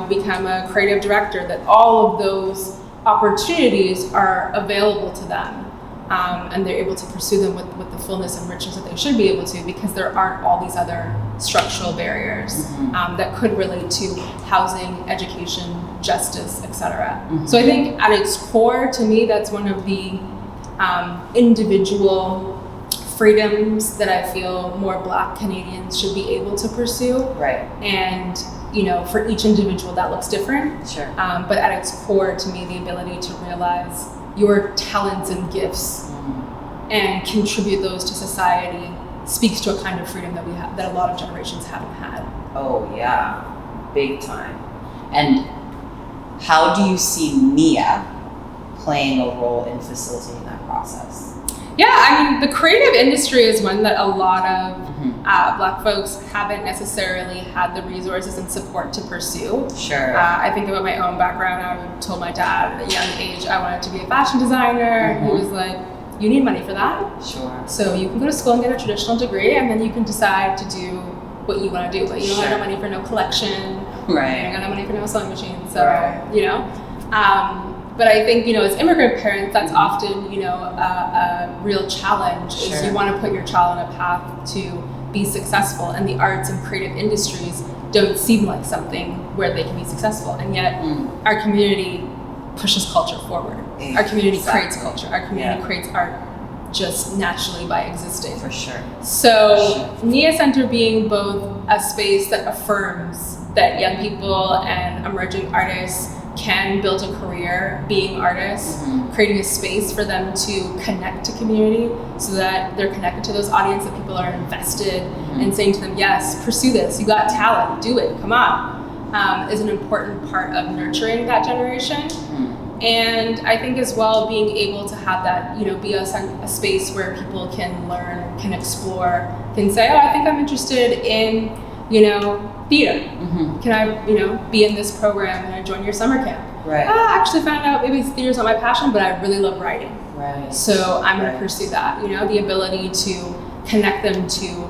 become a creative director, that all of those opportunities are available to them. And they're able to pursue them with the fullness and richness that they should be able to, because there aren't all these other structural barriers that could relate to housing, education, justice, etc. So I think at its core, to me, that's one of the individual freedoms that I feel more Black Canadians should be able to pursue. And for each individual that looks different. But at its core, to me, the ability to realize your talents and gifts and contribute those to society speaks to a kind of freedom that we have, that a lot of generations haven't had. Oh yeah, big time. And how do you see Nia playing a role in facilitating that process? Yeah, the creative industry is one that a lot of Black folks haven't necessarily had the resources and support to pursue. I think about my own background. I told my dad at a young age I wanted to be a fashion designer. He was like, you need money for that. So you can go to school and get a traditional degree, and then you can decide to do what you want to do. But you don't have no money for no collection. You don't got no money for no sewing machine. So, but I think, as immigrant parents, that's often, a real challenge is you want to put your child on a path to be successful, and the arts and creative industries don't seem like something where they can be successful. And yet our community pushes culture forward. Our community creates culture. Our community creates art just naturally by existing. So Nia Center being both a space that affirms that young people and emerging artists can build a career being artists, creating a space for them to connect to community so that they're connected to those audience, that people are invested and saying to them, yes, pursue this, you got talent, do it, come on, is an important part of nurturing that generation. And I think as well, being able to have that, be a space where people can learn, can explore, can say, oh, I think I'm interested in, theater. Can I, be in this program and I join your summer camp? I actually found out maybe theater's not my passion, but I really love writing. So I'm going to pursue that. The ability to connect them to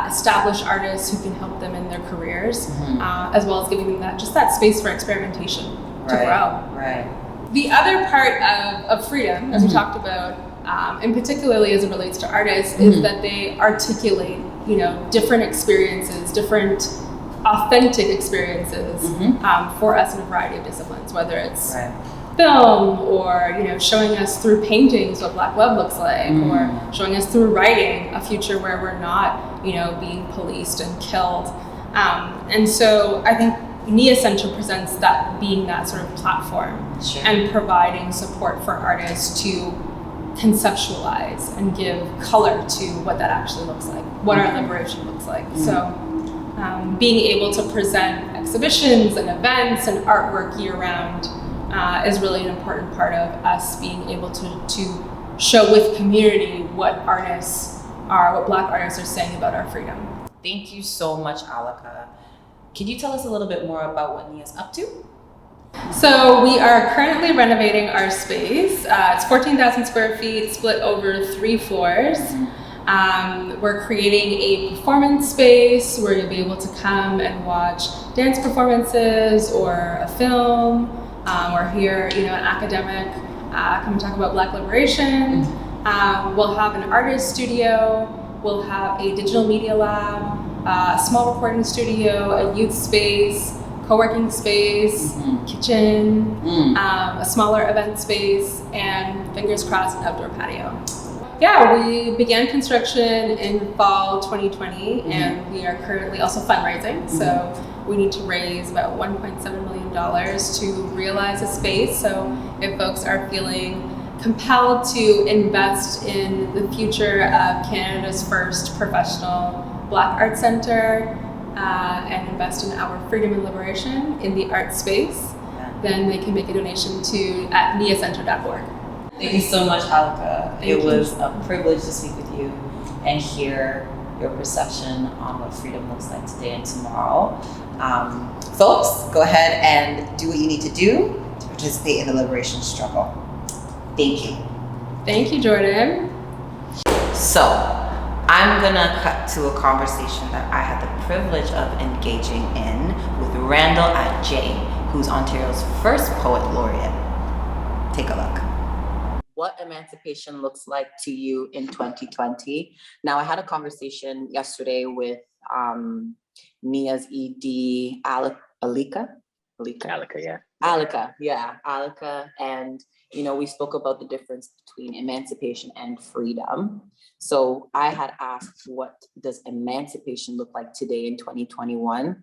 established artists who can help them in their careers, as well as giving them that space for experimentation to grow. The other part of freedom, as we talked about, and particularly as it relates to artists, is that they articulate, different experiences, different authentic experiences Mhm. for us in a variety of disciplines, whether it's Right. film or showing us through paintings what Black love looks like, or showing us through writing a future where we're not being policed and killed. And so I think Nia Center presents that, being that sort of platform and providing support for artists to conceptualize and give color to what that actually looks like, what our liberation looks like. So being able to present exhibitions and events and artwork year round is really an important part of us being able to show with community what Black artists are saying about our freedom. Thank you so much, Alica. Can you tell us a little bit more about what Nia's up to? So we are currently renovating our space. It's 14,000 square feet, split over 3 floors. We're creating a performance space where you'll be able to come and watch dance performances or a film, or hear an academic come talk about Black liberation. We'll have an artist studio. We'll have a digital media lab, a small recording studio, a youth space, co-working space, kitchen, a smaller event space, and fingers crossed, an outdoor patio. Yeah, we began construction in fall 2020, and we are currently also fundraising. So we need to raise about $1.7 million to realize a space. So if folks are feeling compelled to invest in the future of Canada's first professional Black Art Center, and invest in our freedom and liberation in the art space, then they can make a donation at niacenter.org. Thank you so much, Alica. It was a privilege to speak with you and hear your perception on what freedom looks like today and tomorrow. Folks, go ahead and do what you need to do to participate in the liberation struggle. Thank you. Thank you, Jordyn. So, I'm gonna cut to a conversation that I had the privilege of engaging in with Randel Ajei, who's Ontario's first Poet Laureate. Take a look. What emancipation looks like to you in 2020. Now, I had a conversation yesterday with Nia's ED, Alica, and we spoke about the difference between emancipation and freedom. So I had asked, what does emancipation look like today in 2021,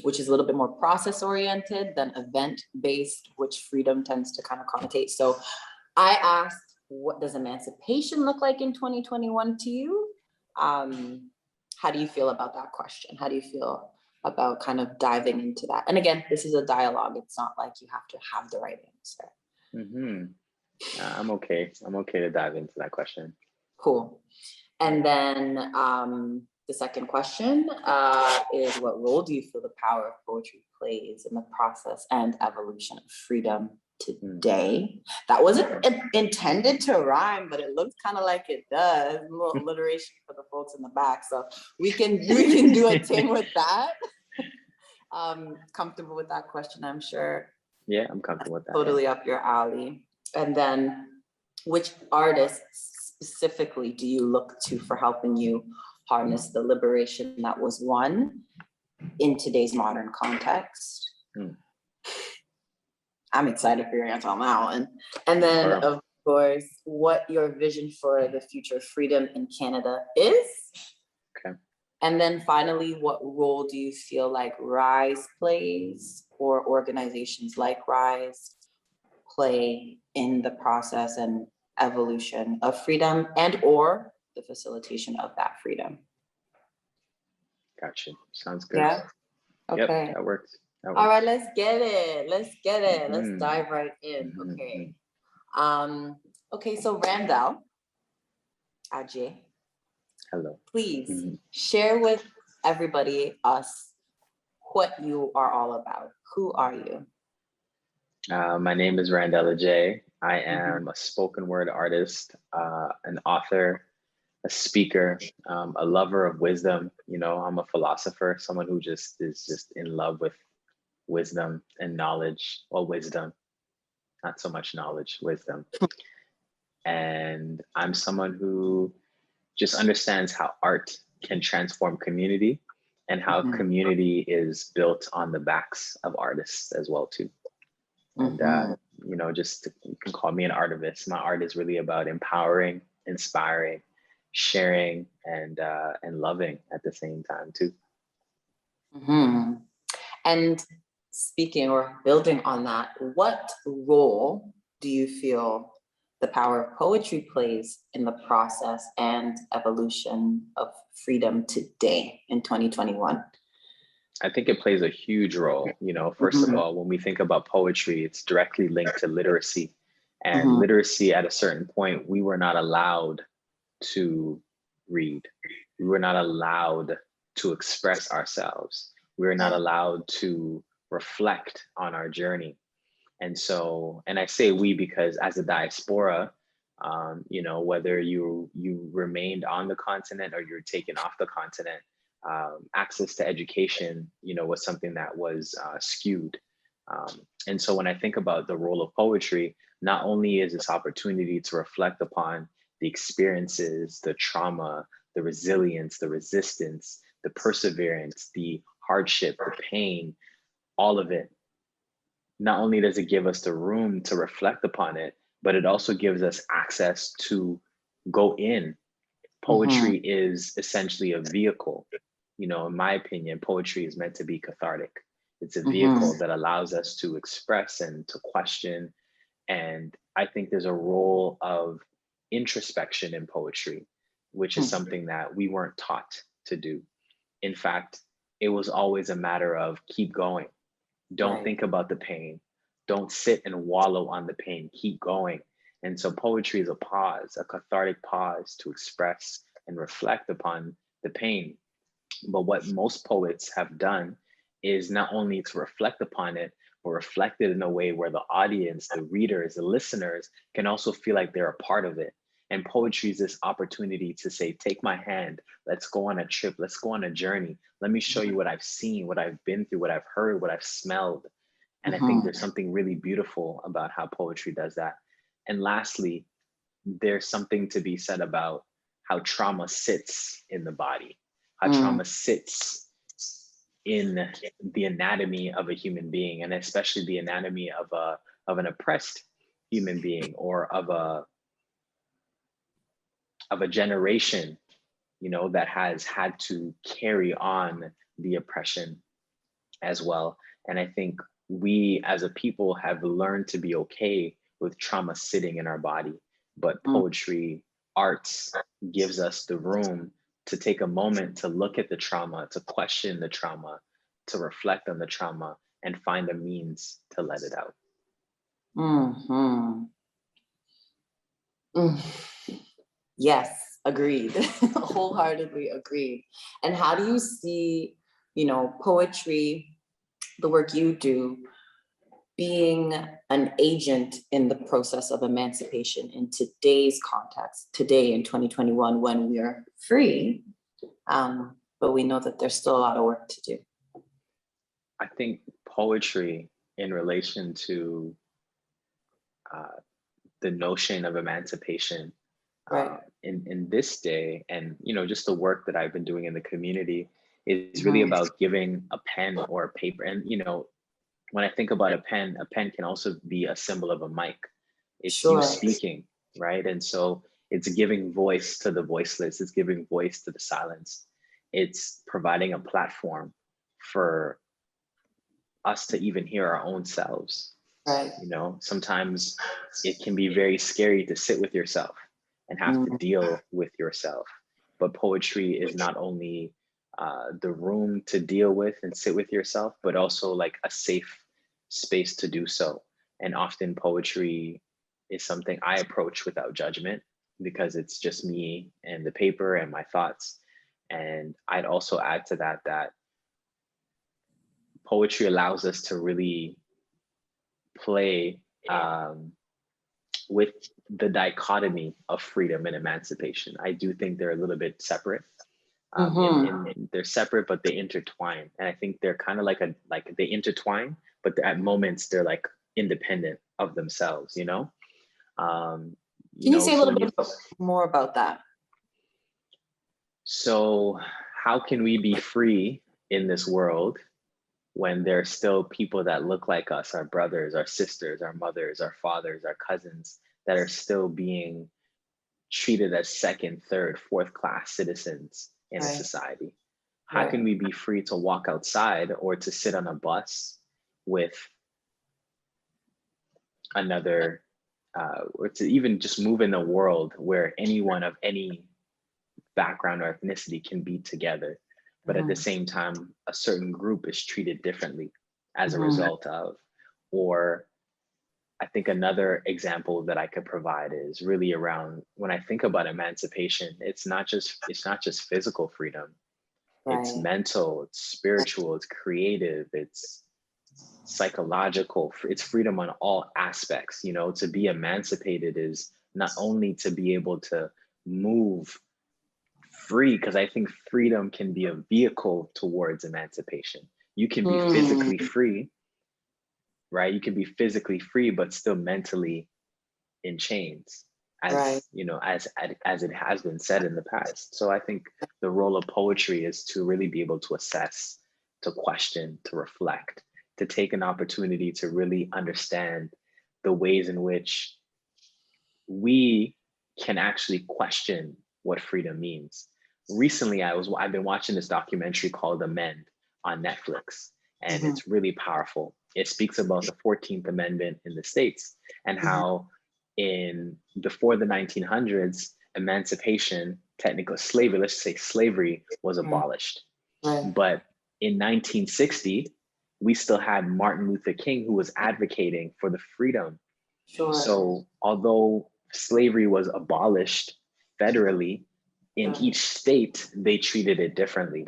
which is a little bit more process-oriented than event-based, which freedom tends to kind of connotate. So I asked, what does emancipation look like in 2021 to you? How do you feel about that question? How do you feel about kind of diving into that? And again, this is a dialogue. It's not like you have to have the right answer. I'm okay. I'm okay to dive into that question. Cool. And then the second question is, what role do you feel the power of poetry plays in the process and evolution of freedom today? That wasn't intended to rhyme, but it looks kind of like it does. A little alliteration for the folks in the back. So we can do a thing with that. Comfortable with that question, I'm sure. Yeah, I'm comfortable with that. Totally up your alley. And then, which artists specifically do you look to for helping you harness the liberation that was won in today's modern context? I'm excited for your answer on that one. And then, of course, what your vision for the future of freedom in Canada is. Okay. And then finally, what role do you feel like RISE plays, or organizations like RISE play in the process and evolution of freedom and or the facilitation of that freedom? Gotcha. Sounds good. Yeah. Okay. Yep, that works. All right, let's get it. Let's dive right in. Okay. Okay, so Randel Ajei. Hello. Please share with everybody, us, what you are all about. Who are you? My name is Randel Ajei. I am a spoken word artist, an author, a speaker, a lover of wisdom. I'm a philosopher, someone who is just in love with wisdom and knowledge. Well, wisdom, not so much knowledge, wisdom. And I'm someone who just understands how art can transform community and how community is built on the backs of artists as well too. And you know, just you can call me an artivist. My art is really about empowering, inspiring, sharing, and loving at the same time too. And speaking or building on that, what role do you feel the power of poetry plays in the process and evolution of freedom today in 2021? I think it plays a huge role. You know, first of all, when we think about poetry, it's directly linked to literacy. And literacy, at a certain point, we were not allowed to read. We were not allowed to express ourselves. We were not allowed to reflect on our journey. And so, and I say we because as a diaspora, you know, whether you remained on the continent or you're taken off the continent, access to education, you know, was something that was skewed. And so when I think about the role of poetry, not only is this opportunity to reflect upon the experiences, the trauma, the resilience, the resistance, the perseverance, the hardship, the pain, all of it. Not only does it give us the room to reflect upon it, but it also gives us access to go in. Poetry is essentially a vehicle. You know, in my opinion, poetry is meant to be cathartic. It's a vehicle that allows us to express and to question. And I think there's a role of introspection in poetry, which is something that we weren't taught to do. In fact, it was always a matter of keep going. Don't think about the pain. Don't sit and wallow on the pain. Keep going. And so poetry is a pause, a cathartic pause to express and reflect upon the pain. But what most poets have done is not only to reflect upon it, but reflect it in a way where the audience, the readers, the listeners can also feel like they're a part of it. And poetry is this opportunity to say, take my hand, let's go on a trip, let's go on a journey. Let me show you what I've seen, what I've been through, what I've heard, what I've smelled. And I think there's something really beautiful about how poetry does that. And lastly, there's something to be said about how trauma sits in the body, how trauma sits in the anatomy of a human being, and especially the anatomy of an oppressed human being, or of a generation, you know, that has had to carry on the oppression as well. And I think we as a people have learned to be okay with trauma sitting in our body, but poetry, arts gives us the room to take a moment to look at the trauma, to question the trauma, to reflect on the trauma, and find a means to let it out. Yes, agreed. Wholeheartedly agreed. And how do you see, you know, poetry, the work you do, being an agent in the process of emancipation in today's context, today in 2021, when we are free, but we know that there's still a lot of work to do? I think poetry in relation to the notion of emancipation in this day, and you know, just the work that I've been doing in the community is really about giving a pen or a paper. And you know, when I think about a pen can also be a symbol of a mic. It's you speaking, right? And so it's giving voice to the voiceless. It's giving voice to the silence. It's providing a platform for us to even hear our own selves. You know, sometimes it can be very scary to sit with yourself and have to deal with yourself. But poetry is not only the room to deal with and sit with yourself, but also like a safe space to do so. And often poetry is something I approach without judgment, because it's just me and the paper and my thoughts. And I'd also add to that that poetry allows us to really play with the dichotomy of freedom and emancipation. I do think they're a little bit separate. They're separate, but they intertwine. And I think they're kind of like they intertwine, but at moments they're like independent of themselves, you know? Can you say a little bit more about that? So how can we be free in this world when there are still people that look like us, our brothers, our sisters, our mothers, our fathers, our cousins, that are still being treated as second, third, fourth class citizens in a society? How can we be free to walk outside or to sit on a bus with another, or to even just move in a world where anyone of any background or ethnicity can be together, but at the same time, a certain group is treated differently as a result of? Or I think another example that I could provide is really around, when I think about emancipation, it's not just physical freedom. It's mental, it's spiritual, it's creative, it's psychological, it's freedom on all aspects. You know, to be emancipated is not only to be able to move free, because I think freedom can be a vehicle towards emancipation. You can be physically free, right? You can be physically free, but still mentally in chains, as you know, as it has been said in the past. So I think the role of poetry is to really be able to assess, to question, to reflect, to take an opportunity to really understand the ways in which we can actually question what freedom means. Recently, I've been watching this documentary called Amend on Netflix, and it's really powerful. It speaks about the 14th Amendment in the States and how before the 1900s, emancipation, technical slavery, let's say slavery, was abolished. But in 1960, we still had Martin Luther King, who was advocating for the freedom. So although slavery was abolished federally, in each state, they treated it differently,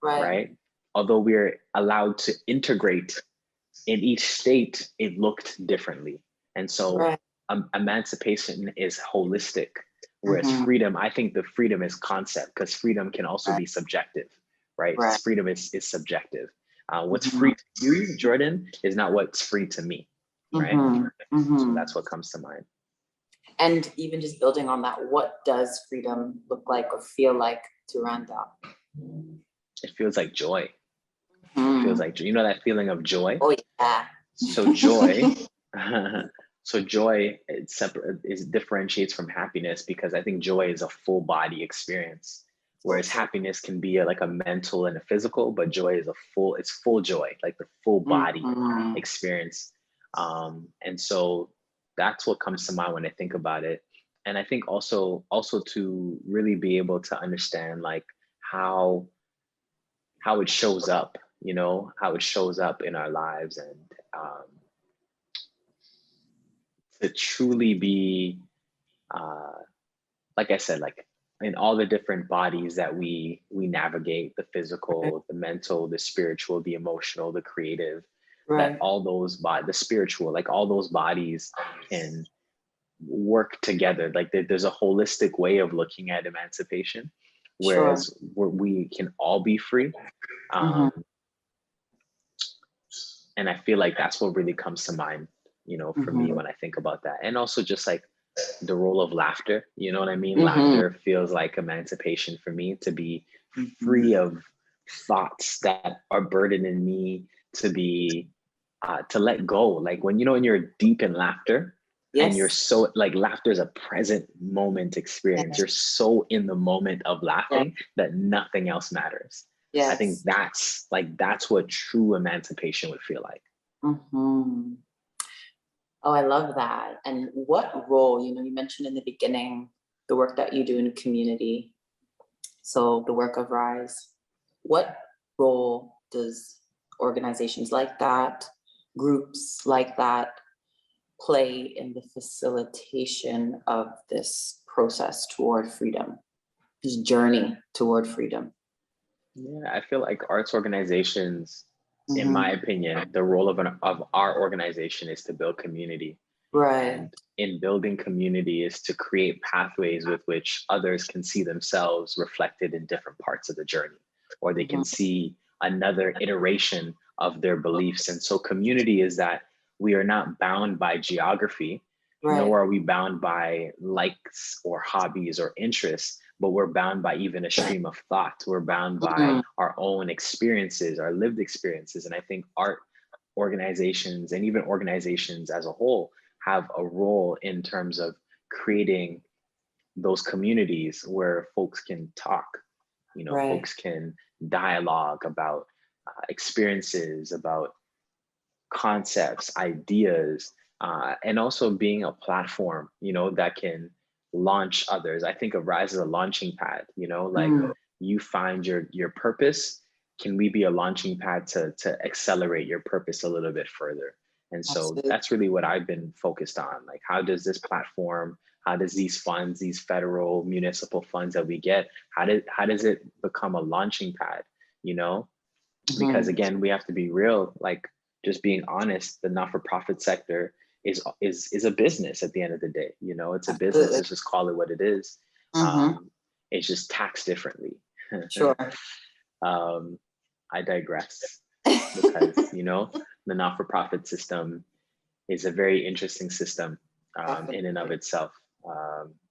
right? Although we're allowed to integrate in each state, it looked differently. And so emancipation is holistic, whereas freedom, I think the freedom is concept, because freedom can also be subjective, right? Freedom is subjective. What's free to you, Jordyn, is not what's free to me, right? So that's what comes to mind. And even just building on that, what does freedom look like or feel like to Randel? It feels like joy. It feels like, you know, that feeling of joy? Oh yeah. So joy, joy, it differentiates from happiness, because I think joy is a full body experience, whereas happiness can be like a mental and a physical, but joy is it's full joy, like the full body experience. And so that's what comes to mind when I think about it. And I think also to really be able to understand like how it shows up, you know, how it shows up in our lives, and to truly be, like I said, like in all the different bodies that we navigate, the physical, the mental, the spiritual, the emotional, the creative, that all those the spiritual, like all those bodies can work together. Like there's a holistic way of looking at emancipation, whereas we can all be free. And I feel like that's what really comes to mind, you know, for me when I think about that. And also just like the role of laughter, you know what I mean? Laughter feels like emancipation for me, to be free of thoughts that are burdening me, to be, to let go. Like when you're deep in laughter, and you're so, like, laughter is a present moment experience. You're so in the moment of laughing that nothing else matters. I think that's what true emancipation would feel like. Oh, I love that. And what role, you mentioned in the beginning, the work that you do in community. So the work of Rise, what role does organizations like that, groups like that, play in the facilitation of this process toward freedom, this journey toward freedom? Yeah, I feel like arts organizations, in my opinion, the role of our organization is to build community. And in building community is to create pathways with which others can see themselves reflected in different parts of the journey, or they can see another iteration of their beliefs. And so community is that we are not bound by geography, nor are we bound by likes or hobbies or interests, but we're bound by even a stream of thought. We're bound by our own experiences, our lived experiences. And I think art organizations and even organizations as a whole have a role in terms of creating those communities where folks can talk, folks can dialogue about experiences, about concepts, ideas, and also being a platform, that can launch others. I think of Rise as a launching pad, like you find your purpose. Can we be a launching pad to accelerate your purpose a little bit further? And so Absolutely. that's really what I've been focused on. Like, how does this platform, how does these funds, these federal municipal funds that we get, how does it become a launching pad, Because again, we have to be real, like just being honest, the not-for-profit sector is a business at the end of the day. It's a business. Let's just call it what it is. It's just taxed differently. Sure. I digress because, the not-for-profit system is a very interesting system in and of itself.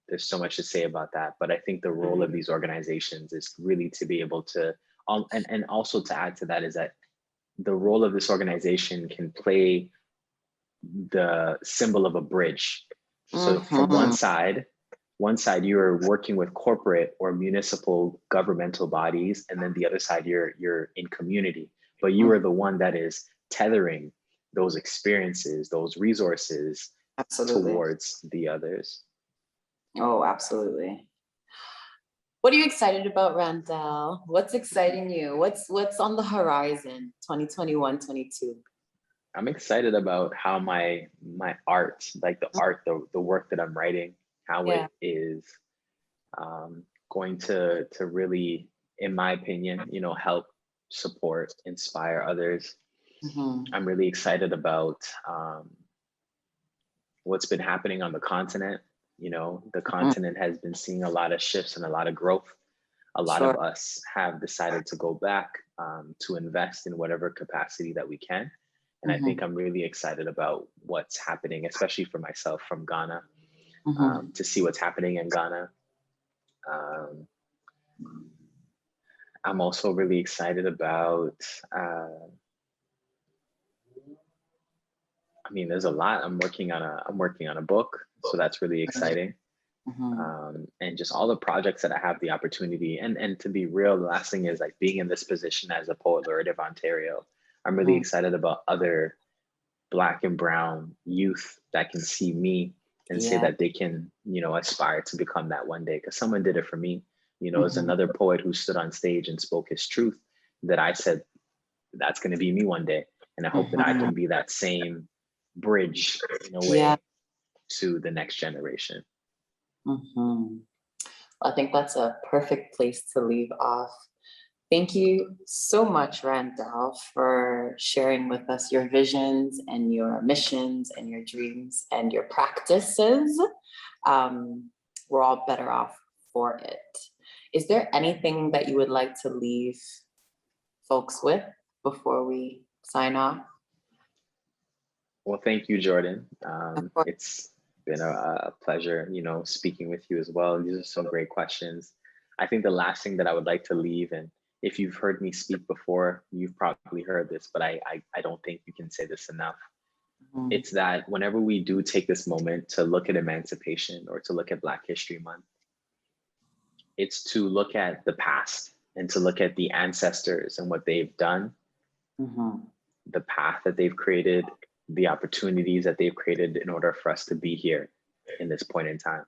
There's so much to say about that, but I think the role of these organizations is really to be able to, and also to add to that is that the role of this organization can play the symbol of a bridge. So from one side you're working with corporate or municipal governmental bodies, and then the other side you're in community, but you are the one that is tethering those experiences, those resources towards the others. Oh, absolutely. What are you excited about, Randel? What's exciting you? What's on the horizon, 2021, 22? I'm excited about how my art, like the work that I'm writing, how it is going to really, in my opinion, help, support, inspire others. I'm really excited about what's been happening on the continent. The continent has been seeing a lot of shifts and a lot of growth. A lot of us have decided to go back to invest in whatever capacity that we can. And I think I'm really excited about what's happening, especially for myself from Ghana, to see what's happening in Ghana. I'm also really excited about, there's a lot. I'm working on a book, so that's really exciting. And just all the projects that I have the opportunity, and to be real, the last thing is like being in this position as a Poet Laureate of Ontario. I'm really excited about other Black and Brown youth that can see me and say that they can, aspire to become that one day, because someone did it for me. As another poet who stood on stage and spoke his truth, that I said, that's going to be me one day. And I hope that I can be that same bridge in a way to the next generation. I think that's a perfect place to leave off. Thank you so much, Randel, for sharing with us your visions and your missions and your dreams and your practices. We're all better off for it. Is there anything that you would like to leave folks with before we sign off? Well, thank you, Jordyn. It's been a pleasure, speaking with you as well. These are some great questions. I think the last thing that I would like to leave, and if you've heard me speak before, you've probably heard this, but I don't think you can say this enough. It's that whenever we do take this moment to look at emancipation or to look at Black History Month, it's to look at the past and to look at the ancestors and what they've done, the path that they've created, the opportunities that they've created in order for us to be here in this point in time.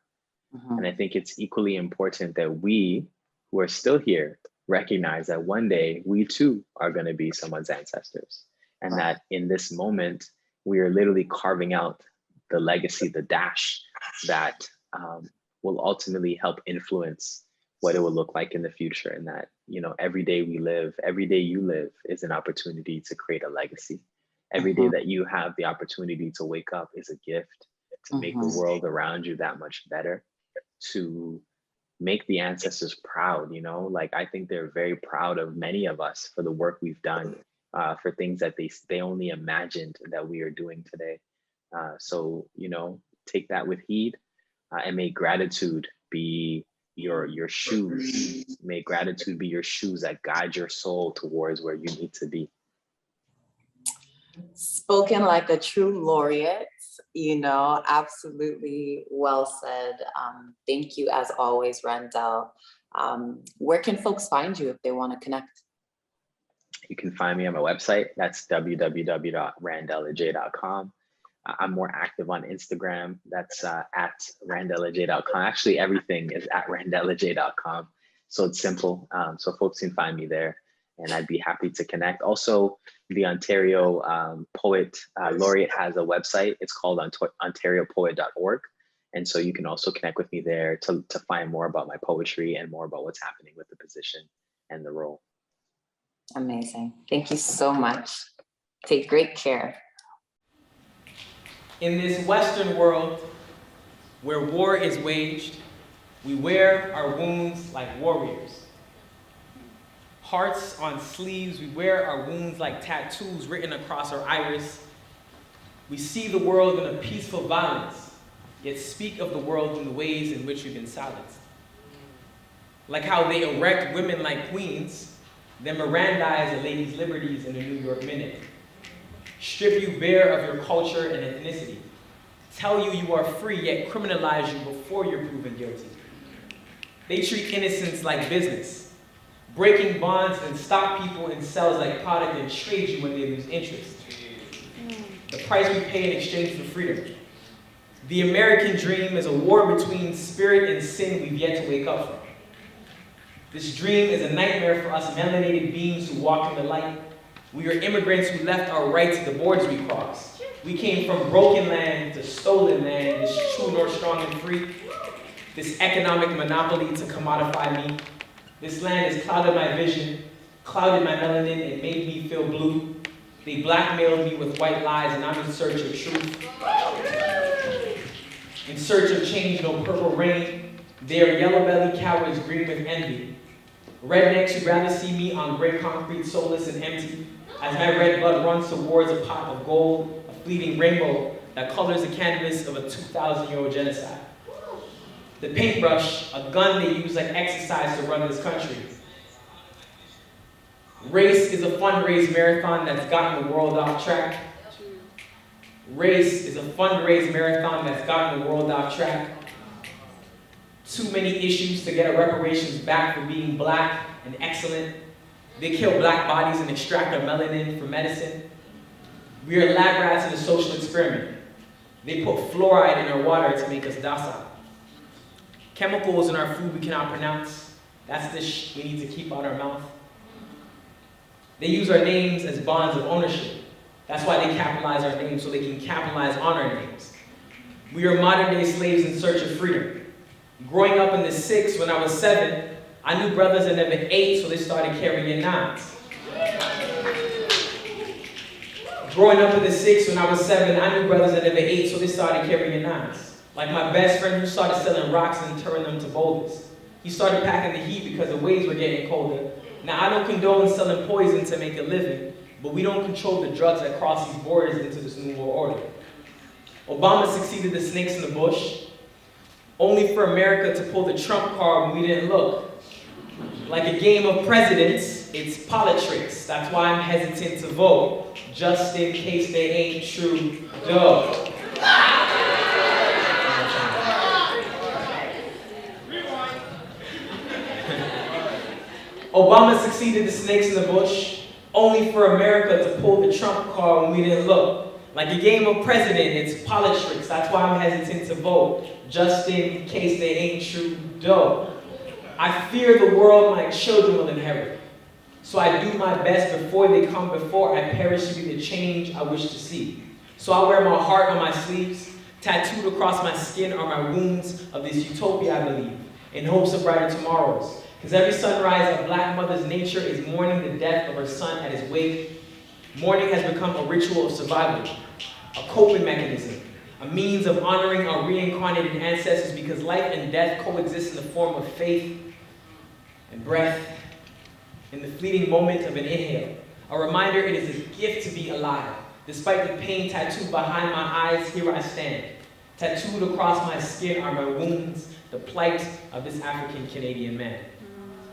And I think it's equally important that we who are still here recognize that one day we too are going to be someone's ancestors. And that in this moment, we are literally carving out the legacy, the dash that will ultimately help influence what it will look like in the future. And that, every day we live, every day you live is an opportunity to create a legacy. Every day that you have the opportunity to wake up is a gift to make the world around you that much better, to make the ancestors proud, like I think they're very proud of many of us for the work we've done, for things that they only imagined that we are doing today. So, take that with heed, and may gratitude be your shoes. May gratitude be your shoes that guide your soul towards where you need to be. Spoken like a true laureate, absolutely well said. Thank you as always, Randel. Where can folks find you if they want to connect? You can find me on my website. That's www.randelajei.com. I'm more active on Instagram. That's at randelajei.com. Actually, everything is at randelajei.com. So it's simple. So folks can find me there, and I'd be happy to connect. Also, the Ontario Poet Laureate has a website. It's called ontariopoet.org. And so you can also connect with me there to find more about my poetry and more about what's happening with the position and the role. Amazing. Thank you so much. Take great care. In this Western world where war is waged, we wear our wounds like warriors. Hearts on sleeves, we wear our wounds like tattoos written across our iris. We see the world in a peaceful violence, yet speak of the world in the ways in which we've been silenced. Like how they erect women like queens, then Mirandize a lady's liberties in the New York Minute. Strip you bare of your culture and ethnicity. Tell you you are free, yet criminalize you before you're proven guilty. They treat innocence like business, breaking bonds and stop people in cells like product and trade you when they lose interest. The price we pay in exchange for freedom. The American dream is a war between spirit and sin we've yet to wake up from. This dream is a nightmare for us melanated beings who walk in the light. We are immigrants who left our rights at the borders we crossed. We came from broken land to stolen land, this true north strong and free. This economic monopoly to commodify me. This land has clouded my vision, clouded my melanin, and made me feel blue. They blackmailed me with white lies, and I'm in search of truth. In search of change, no purple rain. They are yellow-bellied cowards green with envy. Rednecks who'd rather see me on gray concrete, soulless and empty, as my red blood runs towards a pot of gold, a fleeting rainbow that colors the canvas of a 2,000-year-old genocide. The paintbrush, a gun they use like exercise to run this country. Race is a fundraise marathon that's gotten the world off track. Race is a fundraise marathon that's gotten the world off track. Too many issues to get our reparations back for being black and excellent. They kill black bodies and extract our melanin for medicine. We are lab rats in a social experiment. They put fluoride in our water to make us docile. Chemicals in our food we cannot pronounce. That's the we need to keep out our mouth. They use our names as bonds of ownership. That's why they capitalize our names, so they can capitalize on our names. We are modern day slaves in search of freedom. Growing up in the 6, when I was 7, I knew brothers that never ate, so they started carrying 9s. Growing up in the 6, when I was 7, I knew brothers that never ate, so they started carrying 9s. Like my best friend who started selling rocks and turning them to boulders. He started packing the heat because the waves were getting colder. Now, I don't condone selling poison to make a living, but we don't control the drugs that cross these borders into this new world order. Obama succeeded the snakes in the bush, only for America to pull the Trump card when we didn't look. Like a game of presidents, it's politics. That's why I'm hesitant to vote, just in case they ain't true, though. Obama succeeded the snakes in the bush, only for America to pull the Trump card when we didn't look. Like a game of president, it's politics. That's why I'm hesitant to vote, just in case they ain't true, though. I fear the world my children will inherit. So I do my best before they come, before I perish, to be the change I wish to see. So I wear my heart on my sleeves. Tattooed across my skin are my wounds of this utopia I believe, in hopes of brighter tomorrows. Because every sunrise, a black mother's nature is mourning the death of her son at his wake. Mourning has become a ritual of survival, a coping mechanism, a means of honoring our reincarnated ancestors, because life and death coexist in the form of faith and breath, in the fleeting moment of an inhale. A reminder it is a gift to be alive. Despite the pain tattooed behind my eyes, here I stand. Tattooed across my skin are my wounds, the plight of this African Canadian man.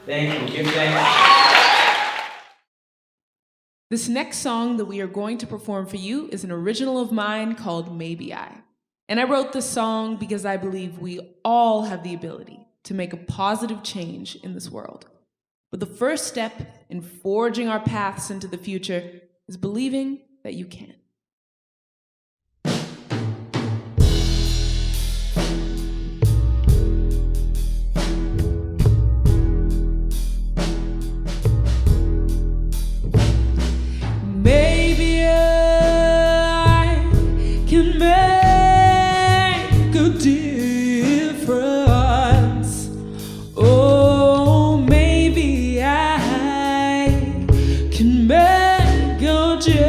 Thank you. Give thanks. This next song that we are going to perform for you is an original of mine called Maybe I. And I wrote this song because I believe we all have the ability to make a positive change in this world. But the first step in forging our paths into the future is believing that you can. Maybe I can make a difference. Oh, maybe I can make a change.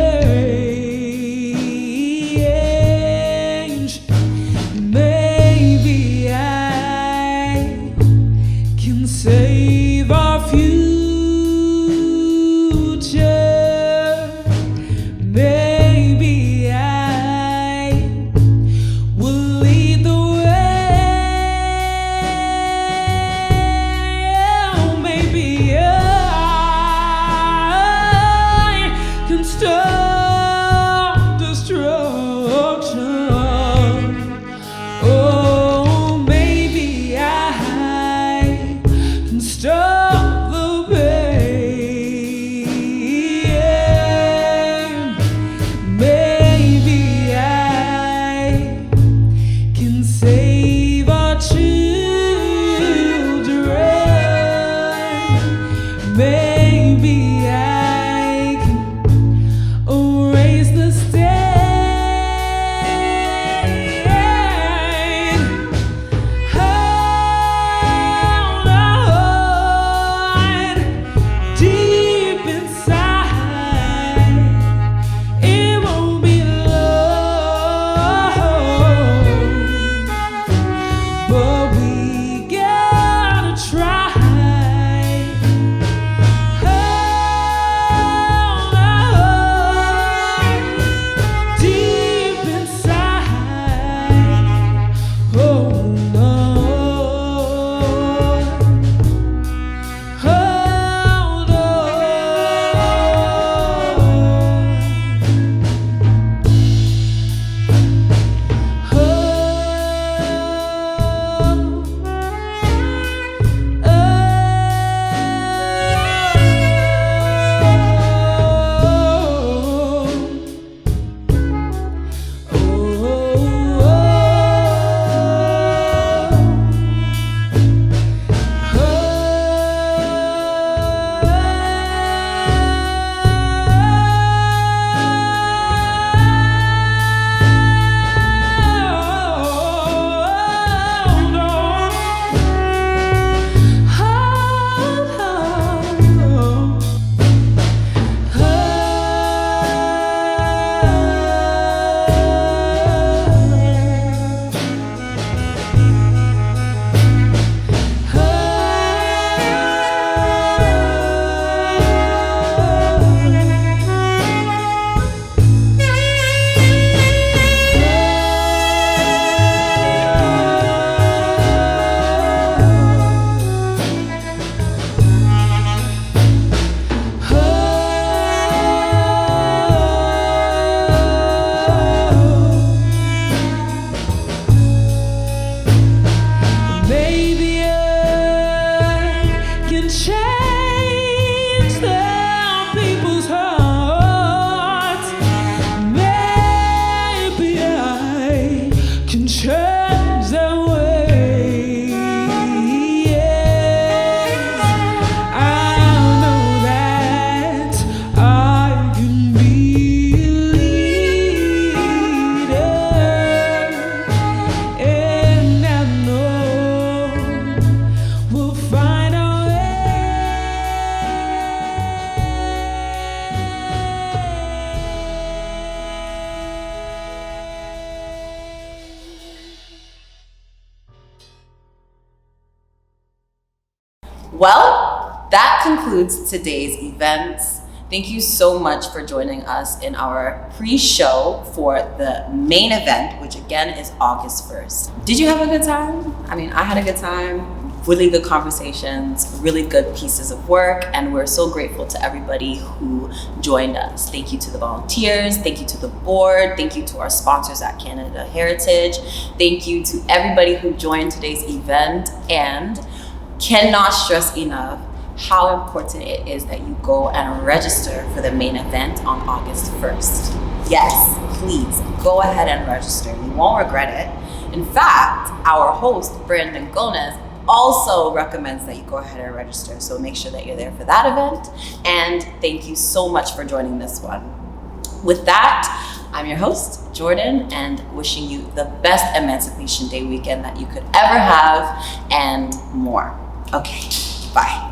Maybe I can save our future. Maybe I will lead the way. Oh, maybe I can stop destruction. Oh, maybe I can stop the pain. Maybe I can save our children. Maybe I can erase the stain. Hold on, deep inside, it won't be long, but we gotta try. Hold on, deep inside, hold on, hold maybe I can change some people's hearts. Maybe I can change their ways. I know that I can be a leader, and I know we'll find our Well, that concludes today's events. Thank you so much for joining us in our pre-show for the main event, which again is August 1st. Did you have a good time? I mean, I had a good time. Really good conversations, really good pieces of work, and we're so grateful to everybody who joined us. Thank you to the volunteers, thank you to the board, thank you to our sponsors at Canada Heritage, thank you to everybody who joined today's event, and cannot stress enough how important it is that you go and register for the main event on August 1st. Yes, please go ahead and register. You won't regret it. In fact, our host, Brandon Gomez, also recommends that you go ahead and register. So make sure that you're there for that event. And thank you so much for joining this one. With that, I'm your host, Jordyn, and wishing you the best Emancipation Day weekend that you could ever have and more. Okay, bye.